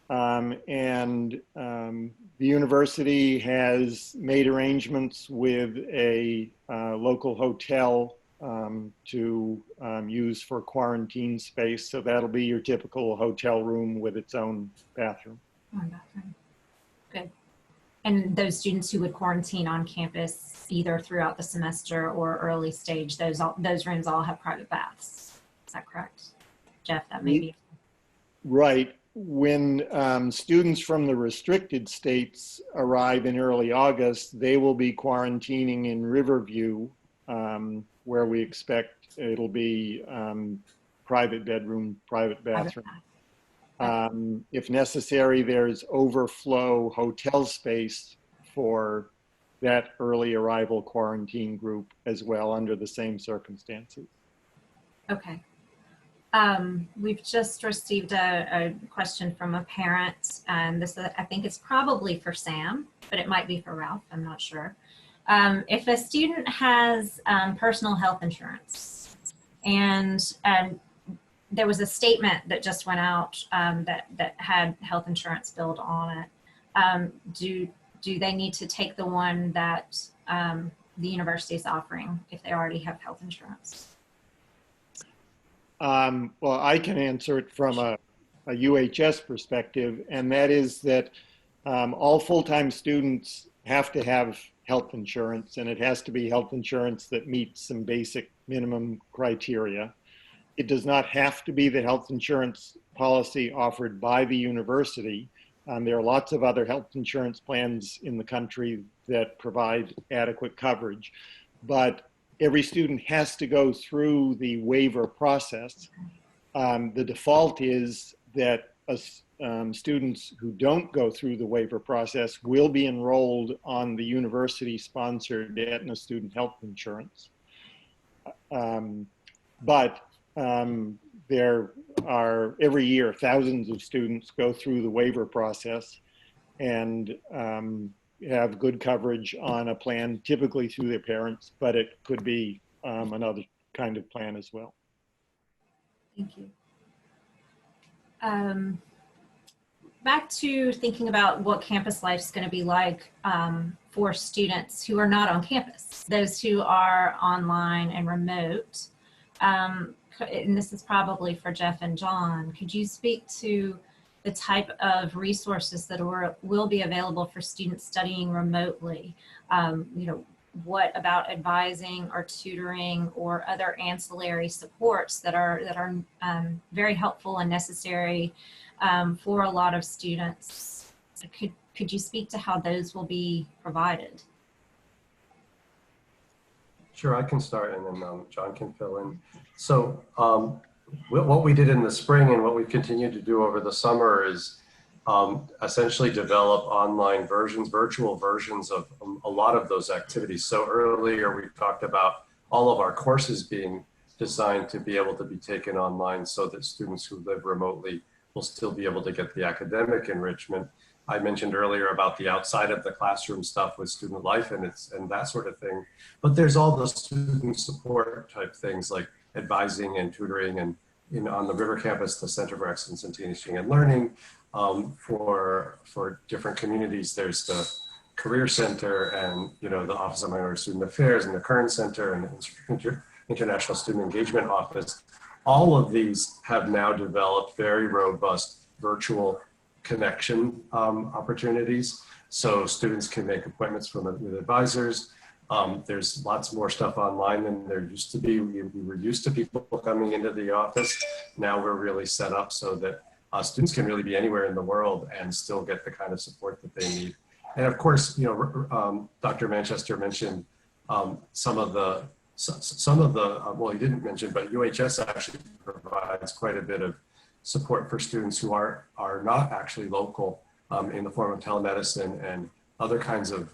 The university has made arrangements with a local hotel to use for quarantine space. So that'll be your typical hotel room with its own bathroom. One bathroom. Good. And those students who would quarantine on campus either throughout the semester or early stage, those rooms all have private baths. Is that correct? Jeff, that may be. Right. When students from the restricted states arrive in early August, they will be quarantining in Riverview, where we expect it'll be private bedroom, private bathroom. If necessary, there's overflow hotel space for that early arrival quarantine group as well under the same circumstances. Okay. We've just received a question from a parent, and this I think it's probably for Sam, but it might be for Ralph, I'm not sure. If a student has personal health insurance and there was a statement that just went out that had health insurance billed on it, do they need to take the one that the university is offering if they already have health insurance? Well, I can answer it from a UHS perspective, and that is that all full-time students have to have health insurance, and it has to be health insurance that meets some basic minimum criteria. It does not have to be the health insurance policy offered by the university. There are lots of other health insurance plans in the country that provide adequate coverage, but every student has to go through the waiver process. The default is that students who don't go through the waiver process will be enrolled on the university-sponsored Aetna student health insurance. There are, every year, thousands of students go through the waiver process and have good coverage on a plan, typically through their parents, but it could be another kind of plan as well. Thank you. Back to thinking about what campus life is going to be like for students who are not on campus, those who are online and remote. And this is probably for Jeff and John. Could you speak to the type of resources that will be available for students studying remotely? What about advising or tutoring or other ancillary supports that are very helpful and necessary for a lot of students? Could you speak to how those will be provided? Sure, I can start and then John can fill in. So what we did in the spring and what we've continued to do over the summer is essentially develop online versions, virtual versions of a lot of those activities. So earlier we talked about all of our courses being designed to be able to be taken online so that students who live remotely will still be able to get the academic enrichment. I mentioned earlier about the outside of the classroom stuff with student life and that sort of thing. But there's all the student support type things like advising and tutoring, and on the River Campus, the Center for Excellence in Teaching and Learning. For different communities, there's the Career Center and the Office of Minority Student Affairs and the Current Center and the International Student Engagement Office. All of these have now developed very robust virtual connection opportunities, so students can make appointments with advisors. There's lots more stuff online than there used to be. We were used to people coming into the office. Now we're really set up so that students can really be anywhere in the world and still get the kind of support that they need. And of course, Dr. Manchester mentioned some of the, well, he didn't mention, but UHS actually provides quite a bit of support for students who are not actually local in the form of telemedicine and other kinds of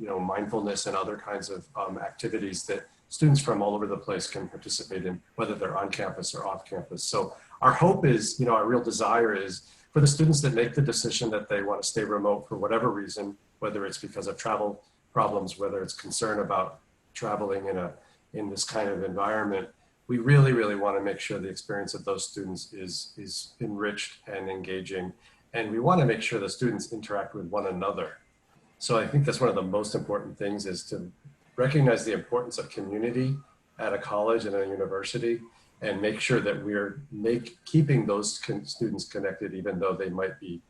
mindfulness and other kinds of activities that students from all over the place can participate in, whether they're on campus or off campus. So our hope is, our real desire is for the students that make the decision that they want to stay remote for whatever reason, whether it's because of travel problems, whether it's concern about traveling in this kind of environment. We really, really want to make sure the experience of those students is enriched and engaging. And we want to make sure the students interact with one another. So I think that's one of the most important things, is to recognize the importance of community at a college and a university, and make sure that we're keeping those students connected, even though they might be,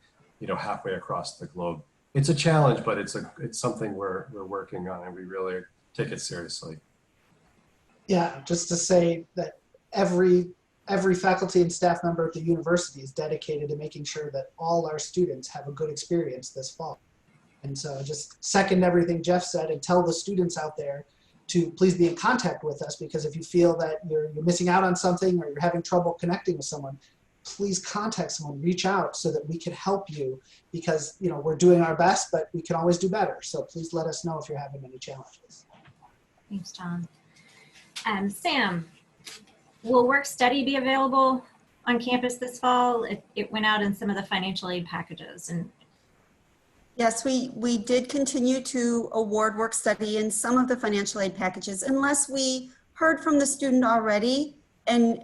halfway across the globe. It's a challenge, but it's something we're working on, and we really take it seriously. Yeah, just to say that every faculty and staff member at the university is dedicated to making sure that all our students have a good experience this fall. And so just second everything Jeff said, and tell the students out there to please be in contact with us, because if you feel that you're missing out on something, or you're having trouble connecting with someone, please contact someone, reach out so that we can help you, because we're doing our best, but we can always do better. So please let us know if you're having any challenges. Thanks, John. Sam, will work study be available on campus this fall? It went out in some of the financial aid packages. And yes, we did continue to award work study in some of the financial aid packages, unless we heard from the student already and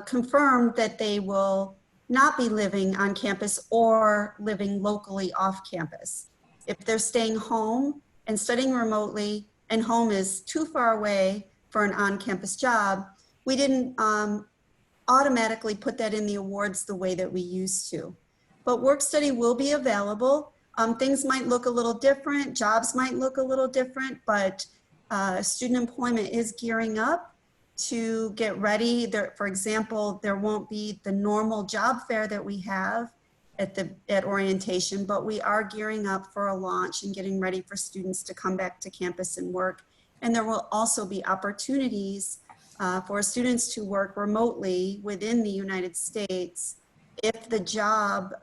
confirmed that they will not be living on campus or living locally off campus. If they're staying home and studying remotely, and home is too far away for an on-campus job, we didn't automatically put that in the awards the way that we used to. But work study will be available. Things might look a little different, jobs might look a little different, but student employment is gearing up to get ready. For example, there won't be the normal job fair that we have at orientation, but we are gearing up for a launch and getting ready for students to come back to campus and work. And there will also be opportunities for students to work remotely within the United States if the job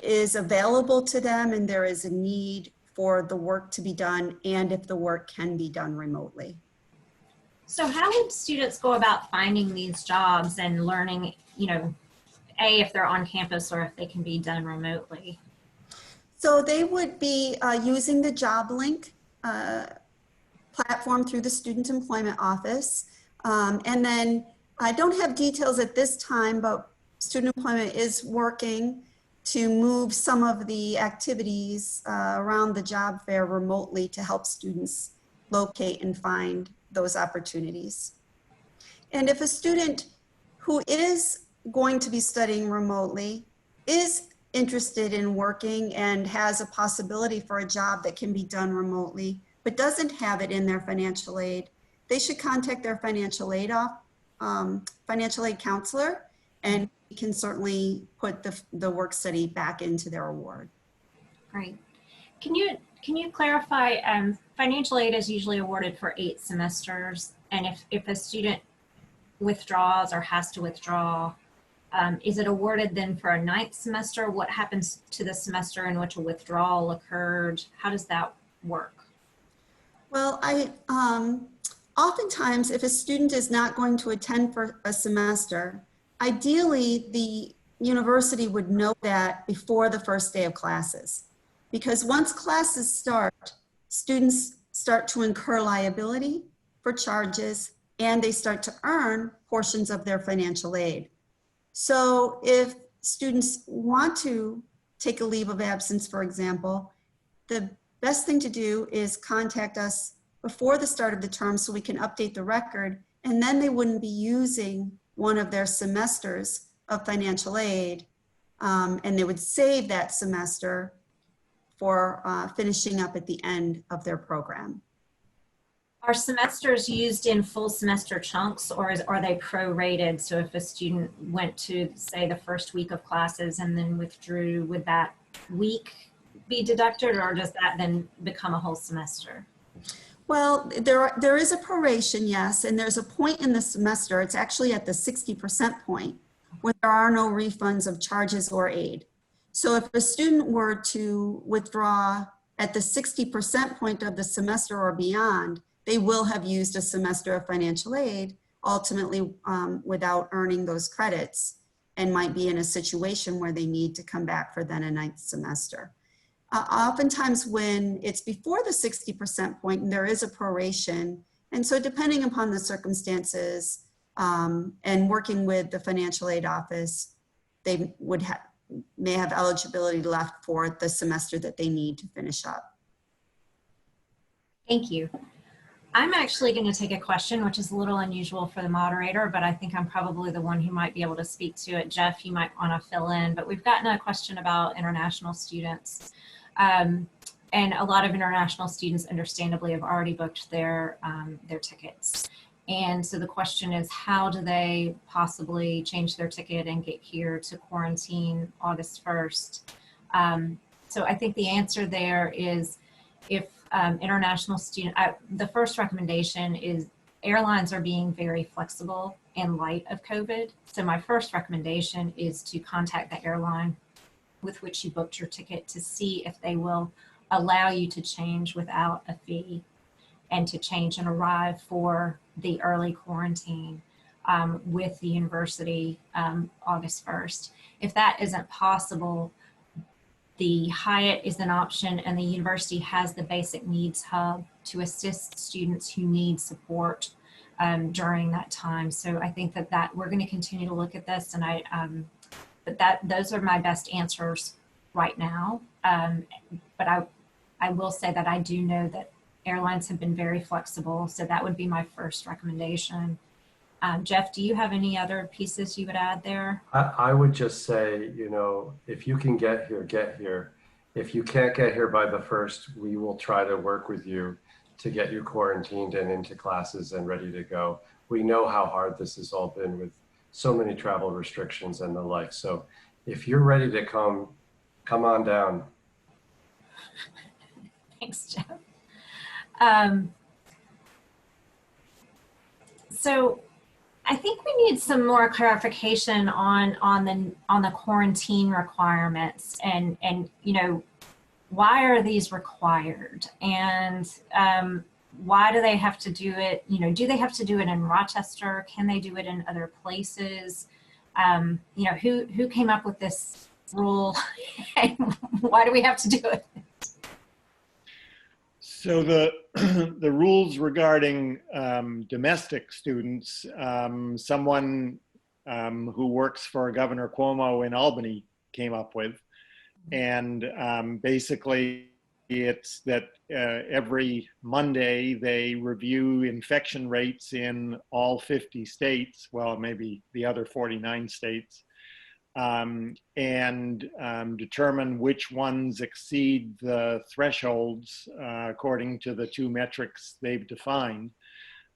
is available to them and there is a need for the work to be done, and if the work can be done remotely. so how would students go about finding these jobs and learning, if they're on campus or if they can be done remotely? So they would be using the job link platform through the Student Employment Office. And then I don't have details at this time, but Student Employment is working to move some of the activities around the job fair remotely to help students locate and find those opportunities. And if a student who is going to be studying remotely is interested in working and has a possibility for a job that can be done remotely, but doesn't have it in their financial aid, they should contact their financial aid counselor, and we can certainly put the work study back into their award. Great. Can you clarify, financial aid is usually awarded for 8 semesters, and if a student withdraws or has to withdraw, is it awarded then for a 9th semester? What happens to the semester in which a withdrawal occurred? How does that work? Well, oftentimes if a student is not going to attend for a semester, ideally the university would know that before the first day of classes. Because once classes start, students start to incur liability for charges, and they start to earn portions of their financial aid. So if students want to take a leave of absence, for example, the best thing to do is contact us before the start of the term so we can update the record, and then they wouldn't be using one of their semesters of financial aid, and they would save that semester for finishing up at the end of their program. Are semesters used in full semester chunks, or are they prorated? So if a student went to, say, the first week of classes and then withdrew, would that week be deducted, or does that then become a whole semester? Well, there is a proration, yes, and there's a point in the semester, it's actually at the 60% point, where there are no refunds of charges or aid. So if a student were to withdraw at the 60% point of the semester or beyond, they will have used a semester of financial aid, ultimately without earning those credits, and might be in a situation where they need to come back for then a 9th semester. Oftentimes when it's before the 60% point, there is a proration. And so depending upon the circumstances and working with the financial aid office, they may have eligibility left for the semester that they need to finish up. Thank you. I'm actually going to take a question, which is a little unusual for the moderator, but I think I'm probably the one who might be able to speak to it. Jeff, you might want to fill in, but we've gotten a question about international students. And a lot of international students, understandably, have already booked their tickets. And so the question is, how do they possibly change their ticket and get here to quarantine August 1st? So I think the answer there is, if international student, the first recommendation is airlines are being very flexible in light of COVID. So my first recommendation is to contact the airline with which you booked your ticket to see if they will allow you to change without a fee and to change and arrive for the early quarantine with the university August 1st. If that isn't possible, the Hyatt is an option, and the university has the Basic Needs Hub to assist students who need support during that time. So I think that we're going to continue to look at this, and those are my best answers right now. But I will say that I do know that airlines have been very flexible, so that would be my first recommendation. Jeff, do you have any other pieces you would add there? I would just say, if you can get here, get here. If you can't get here by the 1st, we will try to work with you to get you quarantined and into classes and ready to go. We know how hard this has all been with so many travel restrictions and the like. So if you're ready to come on down. Thanks, Jeff. So I think we need some more clarification on the quarantine requirements and why are these required, and why do they have to do it? Do they have to do it in Rochester? Can they do it in other places? Who came up with this rule and why do we have to do it? So the rules regarding domestic students, someone who works for Governor Cuomo in Albany came up with, and basically it's that every Monday they review infection rates in all 50 states, well, maybe the other 49 states, and determine which ones exceed the thresholds according to the two metrics they've defined.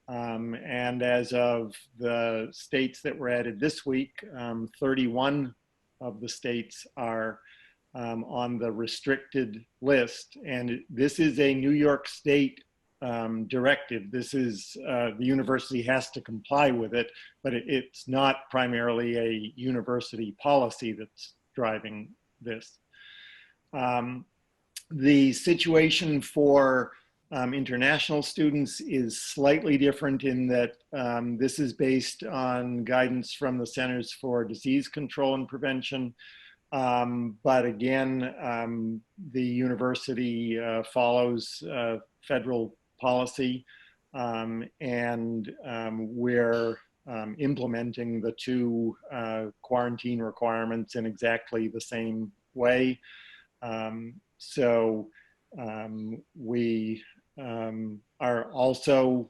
And as of the states that were added this week, 31 of the states are on the restricted list. And this is a New York State directive. This is, the university has to comply with it, but it's not primarily a university policy that's driving this. The situation for international students is slightly different in that this is based on guidance from the Centers for Disease Control and Prevention. But again, the university follows federal policy, and we're implementing the two quarantine requirements in exactly the same way. So we are also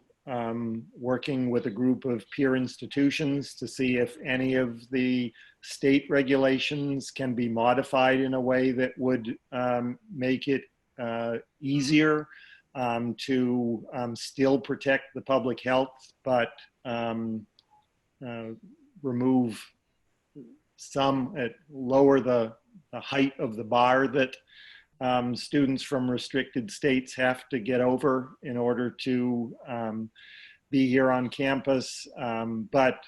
working with a group of peer institutions to see if any of the state regulations can be modified in a way that would make it easier to still protect the public health, but remove some, lower the height of the bar that students from restricted states have to get over in order to be here on campus. But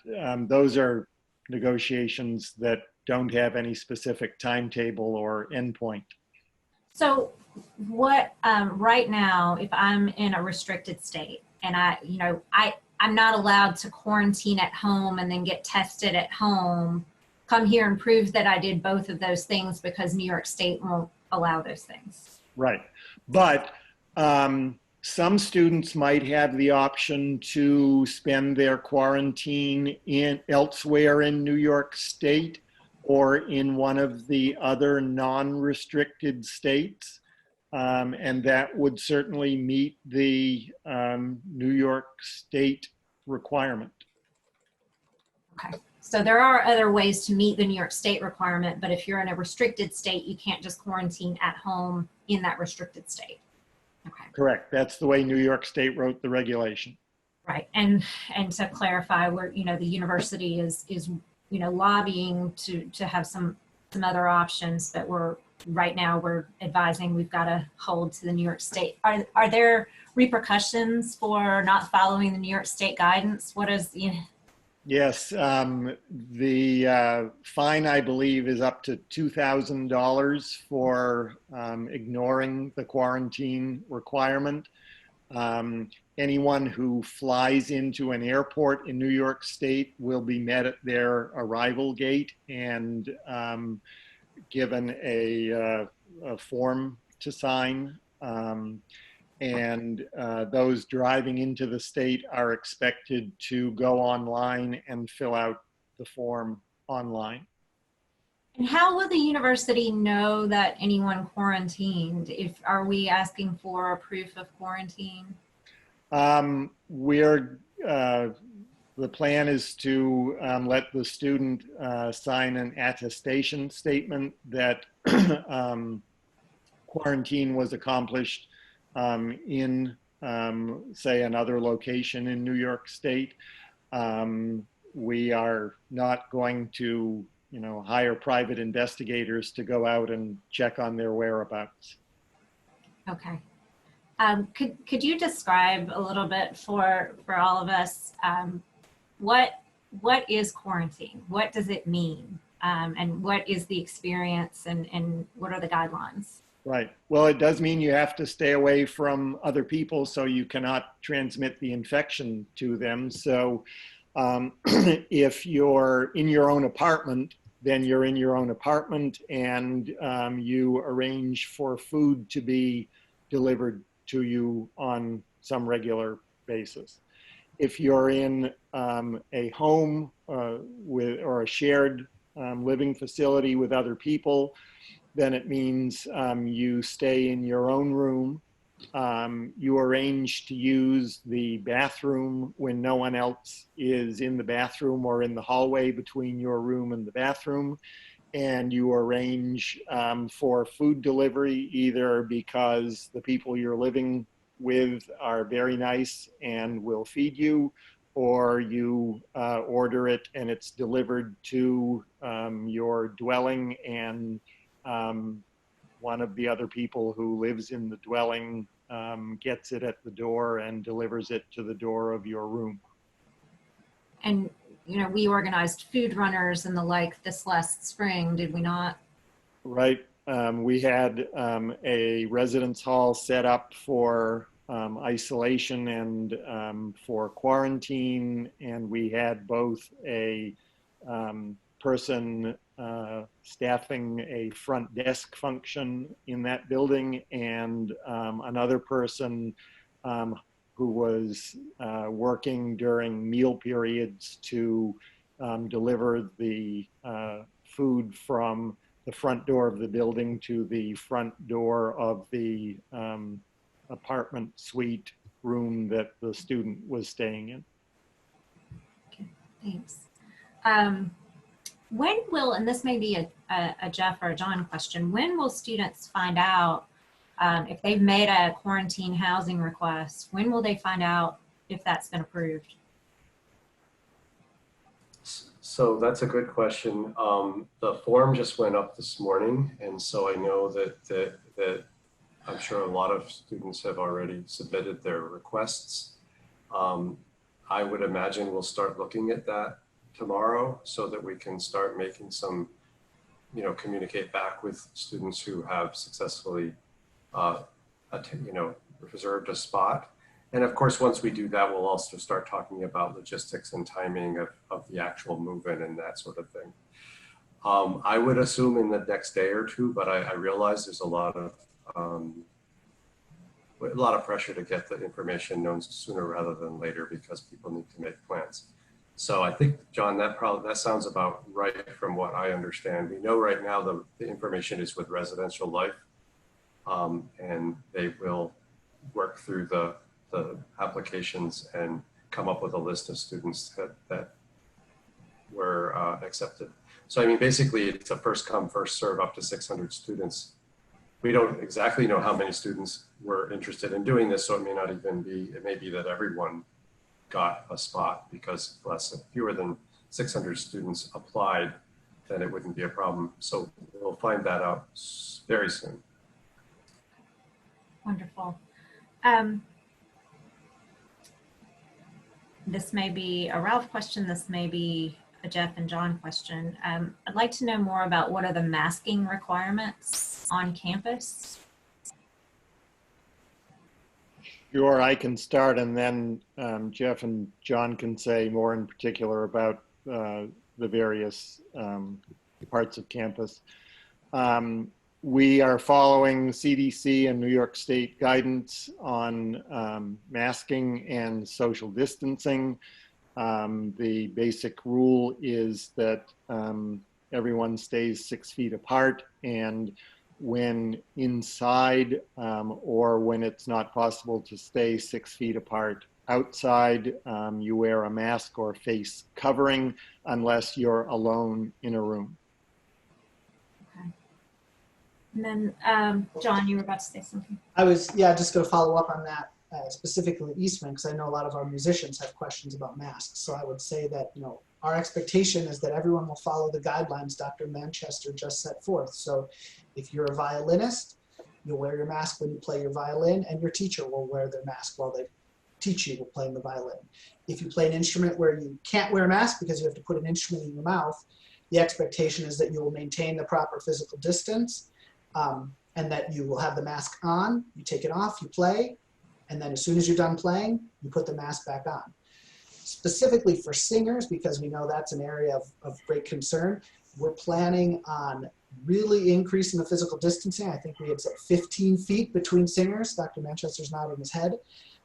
those are negotiations that don't have any specific timetable or endpoint. So what, right now, if I'm in a restricted state and I'm not allowed to quarantine at home and then get tested at home, come here and prove that I did both of those things because New York State won't allow those things. Right. But some students might have the option to spend their quarantine elsewhere in New York State or in one of the other non-restricted states. And that would certainly meet the New York State requirement. Okay. So there are other ways to meet the New York State requirement, but if you're in a restricted state, you can't just quarantine at home in that restricted state. Okay. Correct. That's the way New York State wrote the regulation. Right. And to clarify, where the university is lobbying to have some other options, but right now we're advising we've got to hold to the New York State. Are there repercussions for not following the New York State guidance? What is Yes, the fine, I believe, is up to $2,000 for ignoring the quarantine requirement. Anyone who flies into an airport in New York State will be met at their arrival gate and given a form to sign. And those driving into the state are expected to go online and fill out the form online. And how will the university know that anyone quarantined? Are we asking for a proof of quarantine? The plan is to let the student sign an attestation statement that quarantine was accomplished in, say, another location in New York State. We are not going to, hire private investigators to go out and check on their whereabouts. Okay. Could you describe a little bit for all of us what is quarantine? What does it mean? And what is the experience and what are the guidelines? Right. Well, it does mean you have to stay away from other people so you cannot transmit the infection to them. So if you're in your own apartment, then you're in your own apartment and you arrange for food to be delivered to you on some regular basis. If you're in a home or a shared living facility with other people, then it means you stay in your own room. You arrange to use the bathroom when no one else is in the bathroom or in the hallway between your room and the bathroom. And you arrange for food delivery, either because the people you're living with are very nice and will feed you, or you order it and it's delivered to your dwelling, and one of the other people who lives in the dwelling gets it at the door and delivers it to the door of your room. And we organized food runners and the like this last spring, did we not? Right. We had a residence hall set up for isolation and for quarantine, and we had both a person staffing a front desk function in that building and another person who was working during meal periods to deliver the food from the front door of the building to the front door of the apartment suite room that the student was staying in. Okay, thanks. When will, and this may be a Jeff or a John question, when will students find out if they've made a quarantine housing request? When will they find out if that's been approved? So that's a good question. The form just went up this morning, and so I know that I'm sure a lot of students have already submitted their requests. I would imagine we'll start looking at that tomorrow so that we can start making some, communicate back with students who have successfully, reserved a spot. And of course, once we do that, we'll also start talking about logistics and timing of the actual move-in and that sort of thing. I would assume in the next day or two, but I realize there's a lot of pressure to get the information known sooner rather than later because people need to make plans. So I think, John, that sounds about right from what I understand. We know right now the information is with Residential Life, and they will work through the applications and come up with a list of students that were accepted. So I mean, basically, it's a first come, first serve up to 600 students. We don't exactly know how many students were interested in doing this, so it may not even be, it may be that everyone got a spot because fewer than 600 students applied, then it wouldn't be a problem. So we'll find that out very soon. Wonderful. This may be a Ralph question, this may be a Jeff and John question. I'd like to know more about what are the masking requirements on campus? Sure, I can start, and then Jeff and John can say more in particular about the various parts of campus. We are following CDC and New York State guidance on masking and social distancing. The basic rule is that everyone stays 6 feet apart, and when inside or when it's not possible to stay 6 feet apart outside, you wear a mask or face covering unless you're alone in a room. Okay. And then, John, you were about to say something. I was, just going to follow up on that, specifically Eastman, because I know a lot of our musicians have questions about masks. So I would say that, our expectation is that everyone will follow the guidelines Dr. Manchester just set forth. So if you're a violinist, you'll wear your mask when you play your violin, and your teacher will wear their mask while they teach you playing the violin. If you play an instrument where you can't wear a mask because you have to put an instrument in your mouth, the expectation is that you will maintain the proper physical distance, and that you will have the mask on, you take it off, you play, and then as soon as you're done playing, you put the mask back on. Specifically for singers, because we know that's an area of great concern, we're planning on really increasing the physical distancing. I think we had said 15 feet between singers. Dr. Manchester's nodding his head.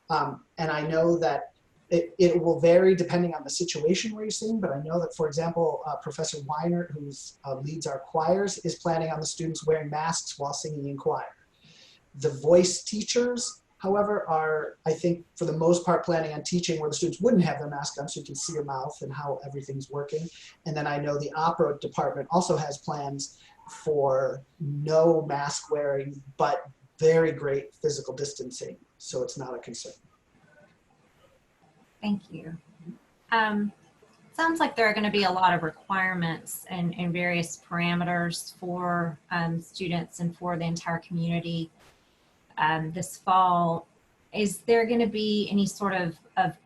And I know that it will vary depending on the situation where you sing, but I know that, for example, Professor Weiner, who leads our choirs, is planning on the students wearing masks while singing in choir. The voice teachers, however, are, I think, for the most part, planning on teaching where the students wouldn't have their mask on so you can see your mouth and how everything's working. And then I know the opera department also has plans for no mask wearing, but very great physical distancing, so it's not a concern. Thank you. Sounds like there are going to be a lot of requirements and various parameters for students and for the entire community this fall. Is there going to be any sort of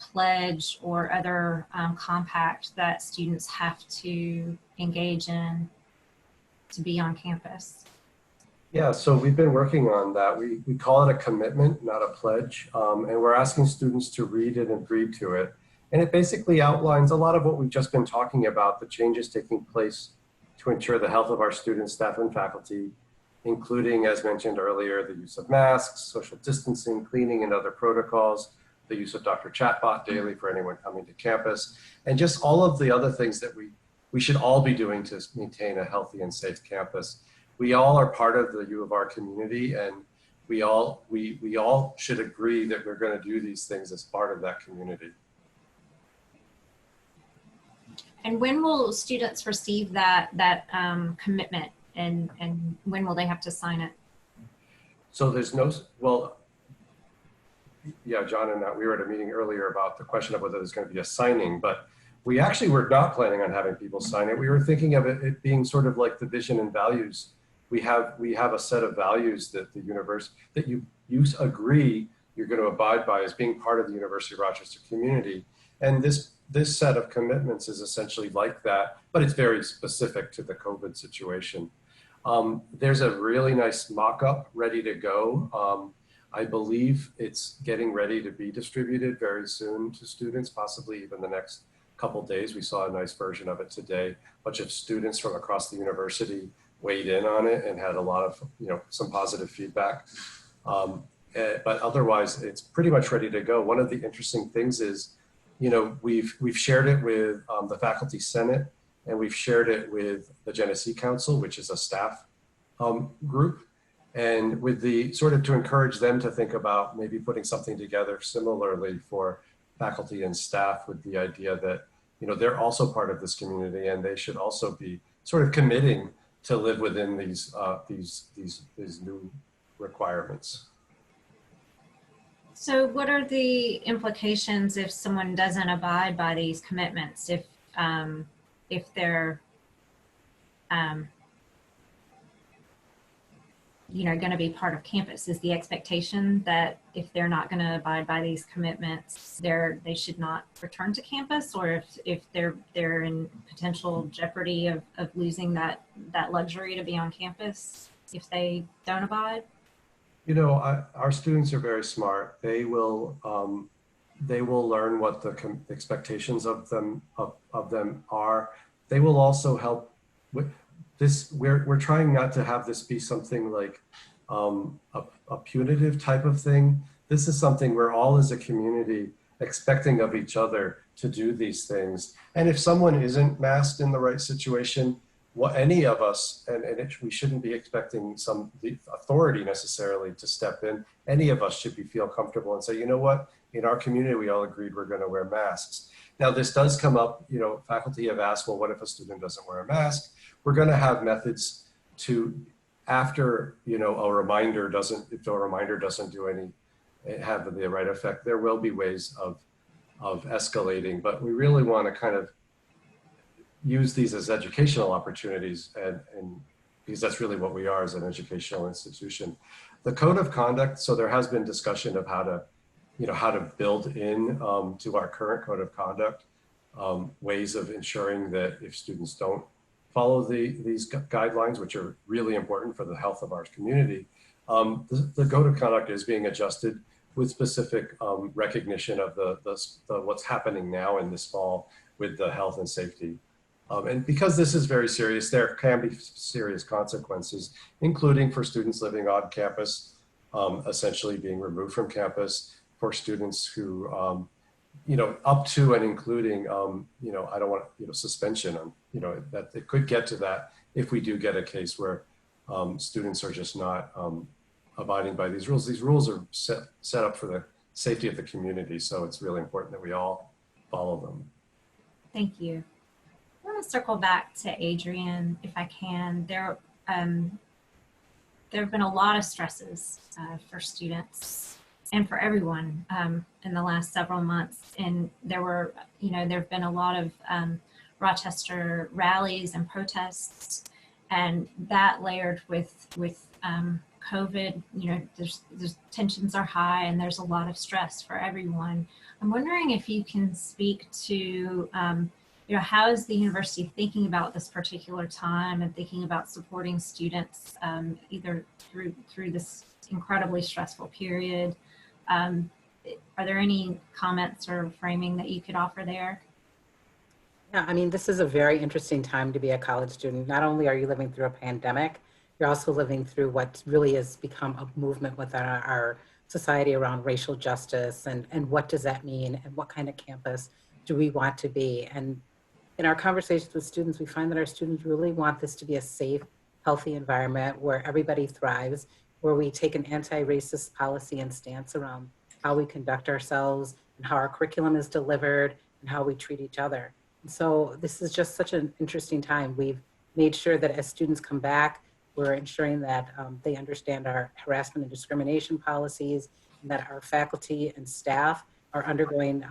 pledge or other compact that students have to engage in to be on campus? Yeah, so we've been working on that. We call it a commitment, not a pledge. And we're asking students to read it and agree to it. And it basically outlines a lot of what we've just been talking about, the changes taking place to ensure the health of our students, staff, and faculty, including, as mentioned earlier, the use of masks, social distancing, cleaning, and other protocols, the use of Dr. Chatbot daily for anyone coming to campus, and just all of the other things that we should all be doing to maintain a healthy and safe campus. We all are part of the U of R community, and we all should agree that we're going to do these things as part of that community. And when will students receive that commitment, and when will they have to sign it? So there's no, well, yeah, John and we were at a meeting earlier about the question of whether there's going to be a signing, but we actually were not planning on having people sign it. We were thinking of it being sort of like the vision and values. We have a set of values that the universe, that you agree you're going to abide by as being part of the University of Rochester community. And this set of commitments is essentially like that, but it's very specific to the COVID situation. There's a really nice mock-up ready to go. I believe it's getting ready to be distributed very soon to students, possibly even the next couple days. We saw a nice version of it today. A bunch of students from across the university weighed in on it and had a lot of, some positive feedback. But otherwise, it's pretty much ready to go. One of the interesting things is, we've shared it with the Faculty Senate, and we've shared it with the Genesee Council, which is a staff group, and with the sort of to encourage them to think about maybe putting something together similarly for faculty and staff, with the idea that, they're also part of this community and they should also be sort of committing to live within these new requirements. So what are the implications if someone doesn't abide by these commitments? If they're, going to be part of campus? Is the expectation that if they're not going to abide by these commitments, they should not return to campus? Or if they're in potential jeopardy of losing that luxury to be on campus if they don't abide? Our students are very smart. They will learn what the expectations of them are. They will also help with this. We're trying not to have this be something like a punitive type of thing. This is something we're all as a community expecting of each other to do these things. And if someone isn't masked in the right situation, any of us, we shouldn't be expecting the authority necessarily to step in. Any of us should feel comfortable and say, you know what, in our community, we all agreed we're going to wear masks. Now, this does come up, faculty have asked, well, what if a student doesn't wear a mask? We're going to have methods to, after, if a reminder doesn't have the right effect, there will be ways of escalating, but we really want to kind of use these as educational opportunities, and because that's really what we are as an educational institution. The code of conduct, so there has been discussion of how to build in to our current code of conduct ways of ensuring that if students don't follow these guidelines, which are really important for the health of our community, the code of conduct is being adjusted with specific recognition of the what's happening now in this fall with the health and safety. And because this is very serious, there can be serious consequences, including for students living on campus, essentially being removed from campus, for students who, up to and including, I don't want, suspension, that it could get to that if we do get a case where students are just not abiding by these rules. These rules are set up for the safety of the community, so it's really important that we all follow them. Thank you. I want to circle back to Adrienne, if I can. There have been a lot of stresses for students and for everyone in the last several months. And there have been a lot of Rochester rallies and protests, and that layered with COVID, there's tensions are high and there's a lot of stress for everyone. I'm wondering if you can speak to how is the university thinking about this particular time and thinking about supporting students either through this incredibly stressful period? Are there any comments or framing that you could offer there? Yeah, I mean, this is a very interesting time to be a college student. Not only are you living through a pandemic, you're also living through what really has become a movement within our society around racial justice and what does that mean and what kind of campus do we want to be? And in our conversations with students, we find that our students really want this to be a safe, healthy environment where everybody thrives, where we take an anti-racist policy and stance around how we conduct ourselves and how our curriculum is delivered and how we treat each other. And so this is just such an interesting time. We've made sure that as students come back, we're ensuring that they understand our harassment and discrimination policies, and that our faculty and staff are undergoing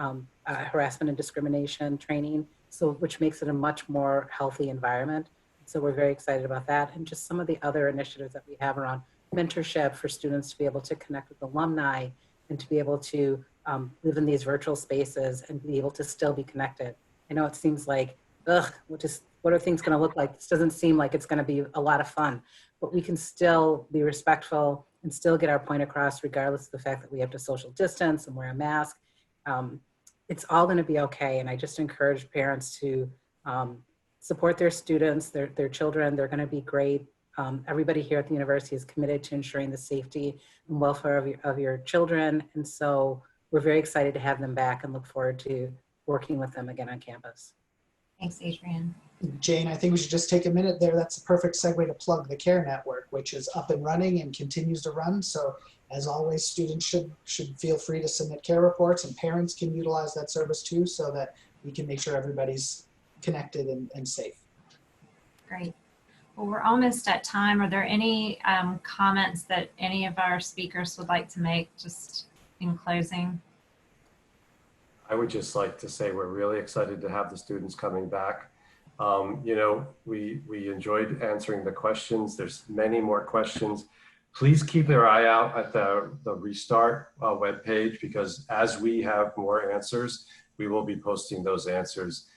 harassment and discrimination training, which makes it a much more healthy environment. So we're very excited about that. And just some of the other initiatives that we have around mentorship for students to be able to connect with alumni and to be able to live in these virtual spaces and be able to still be connected. I know it seems like, what are things gonna look like? This doesn't seem like it's gonna be a lot of fun, but we can still be respectful and still get our point across regardless of the fact that we have to social distance and wear a mask. it's all going to be okay. And I just encourage parents to support their students, their children. They're going to be great. Everybody here at the university is committed to ensuring the safety and welfare of your children. And so we're very excited to have them back and look forward to working with them again on campus. Thanks, Adrienne. Jane, I think we should just take a minute there. That's a perfect segue to plug the CARE Network, which is up and running and continues to run. So as always, students should feel free to submit care reports, and parents can utilize that service too, so that we can make sure everybody's connected and safe. Great. Well, we're almost at time. Are there any comments that any of our speakers would like to make just in closing? I would just like to say we're really excited to have the students coming back. You know, we enjoyed answering the questions. There's many more questions. Please keep your eye out at the Restart webpage, because as we have more answers, we will be posting those answers.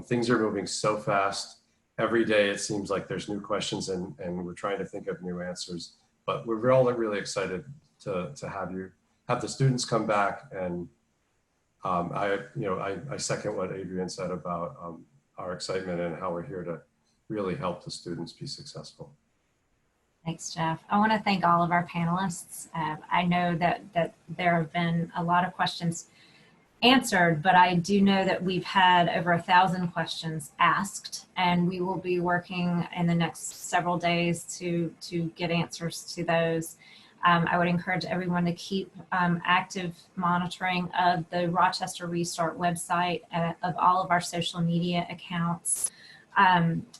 Things are moving so fast. Every day it seems like there's new questions, and we're trying to think of new answers. But we're all really excited to have the students come back. And I second what Adrienne said about our excitement and how we're here to really help the students be successful. Thanks, Jeff. I want to thank all of our panelists. I know that there have been a lot of questions answered, but I do know that we've had over 1,000 questions asked, and we will be working in the next several days to get answers to those. I would encourage everyone to keep active monitoring of the Rochester Restart website, of all of our social media accounts.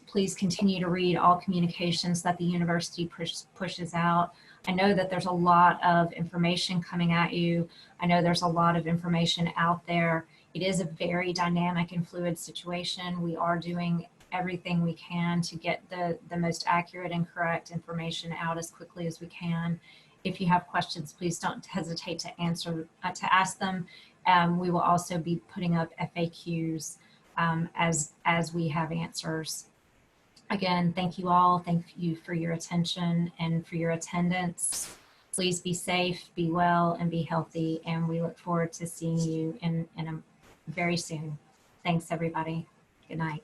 Please continue to read all communications that the university pushes out. I know that there's a lot of information coming at you. I know there's a lot of information out there. It is a very dynamic and fluid situation. We are doing everything we can to get the most accurate and correct information out as quickly as we can. If you have questions, please don't hesitate to ask them. We will also be putting up FAQs as we have answers. Again, thank you all. Thank you for your attention and for your attendance. Please be safe, be well, and be healthy. And we look forward to seeing you in very soon. Thanks, everybody. Good night.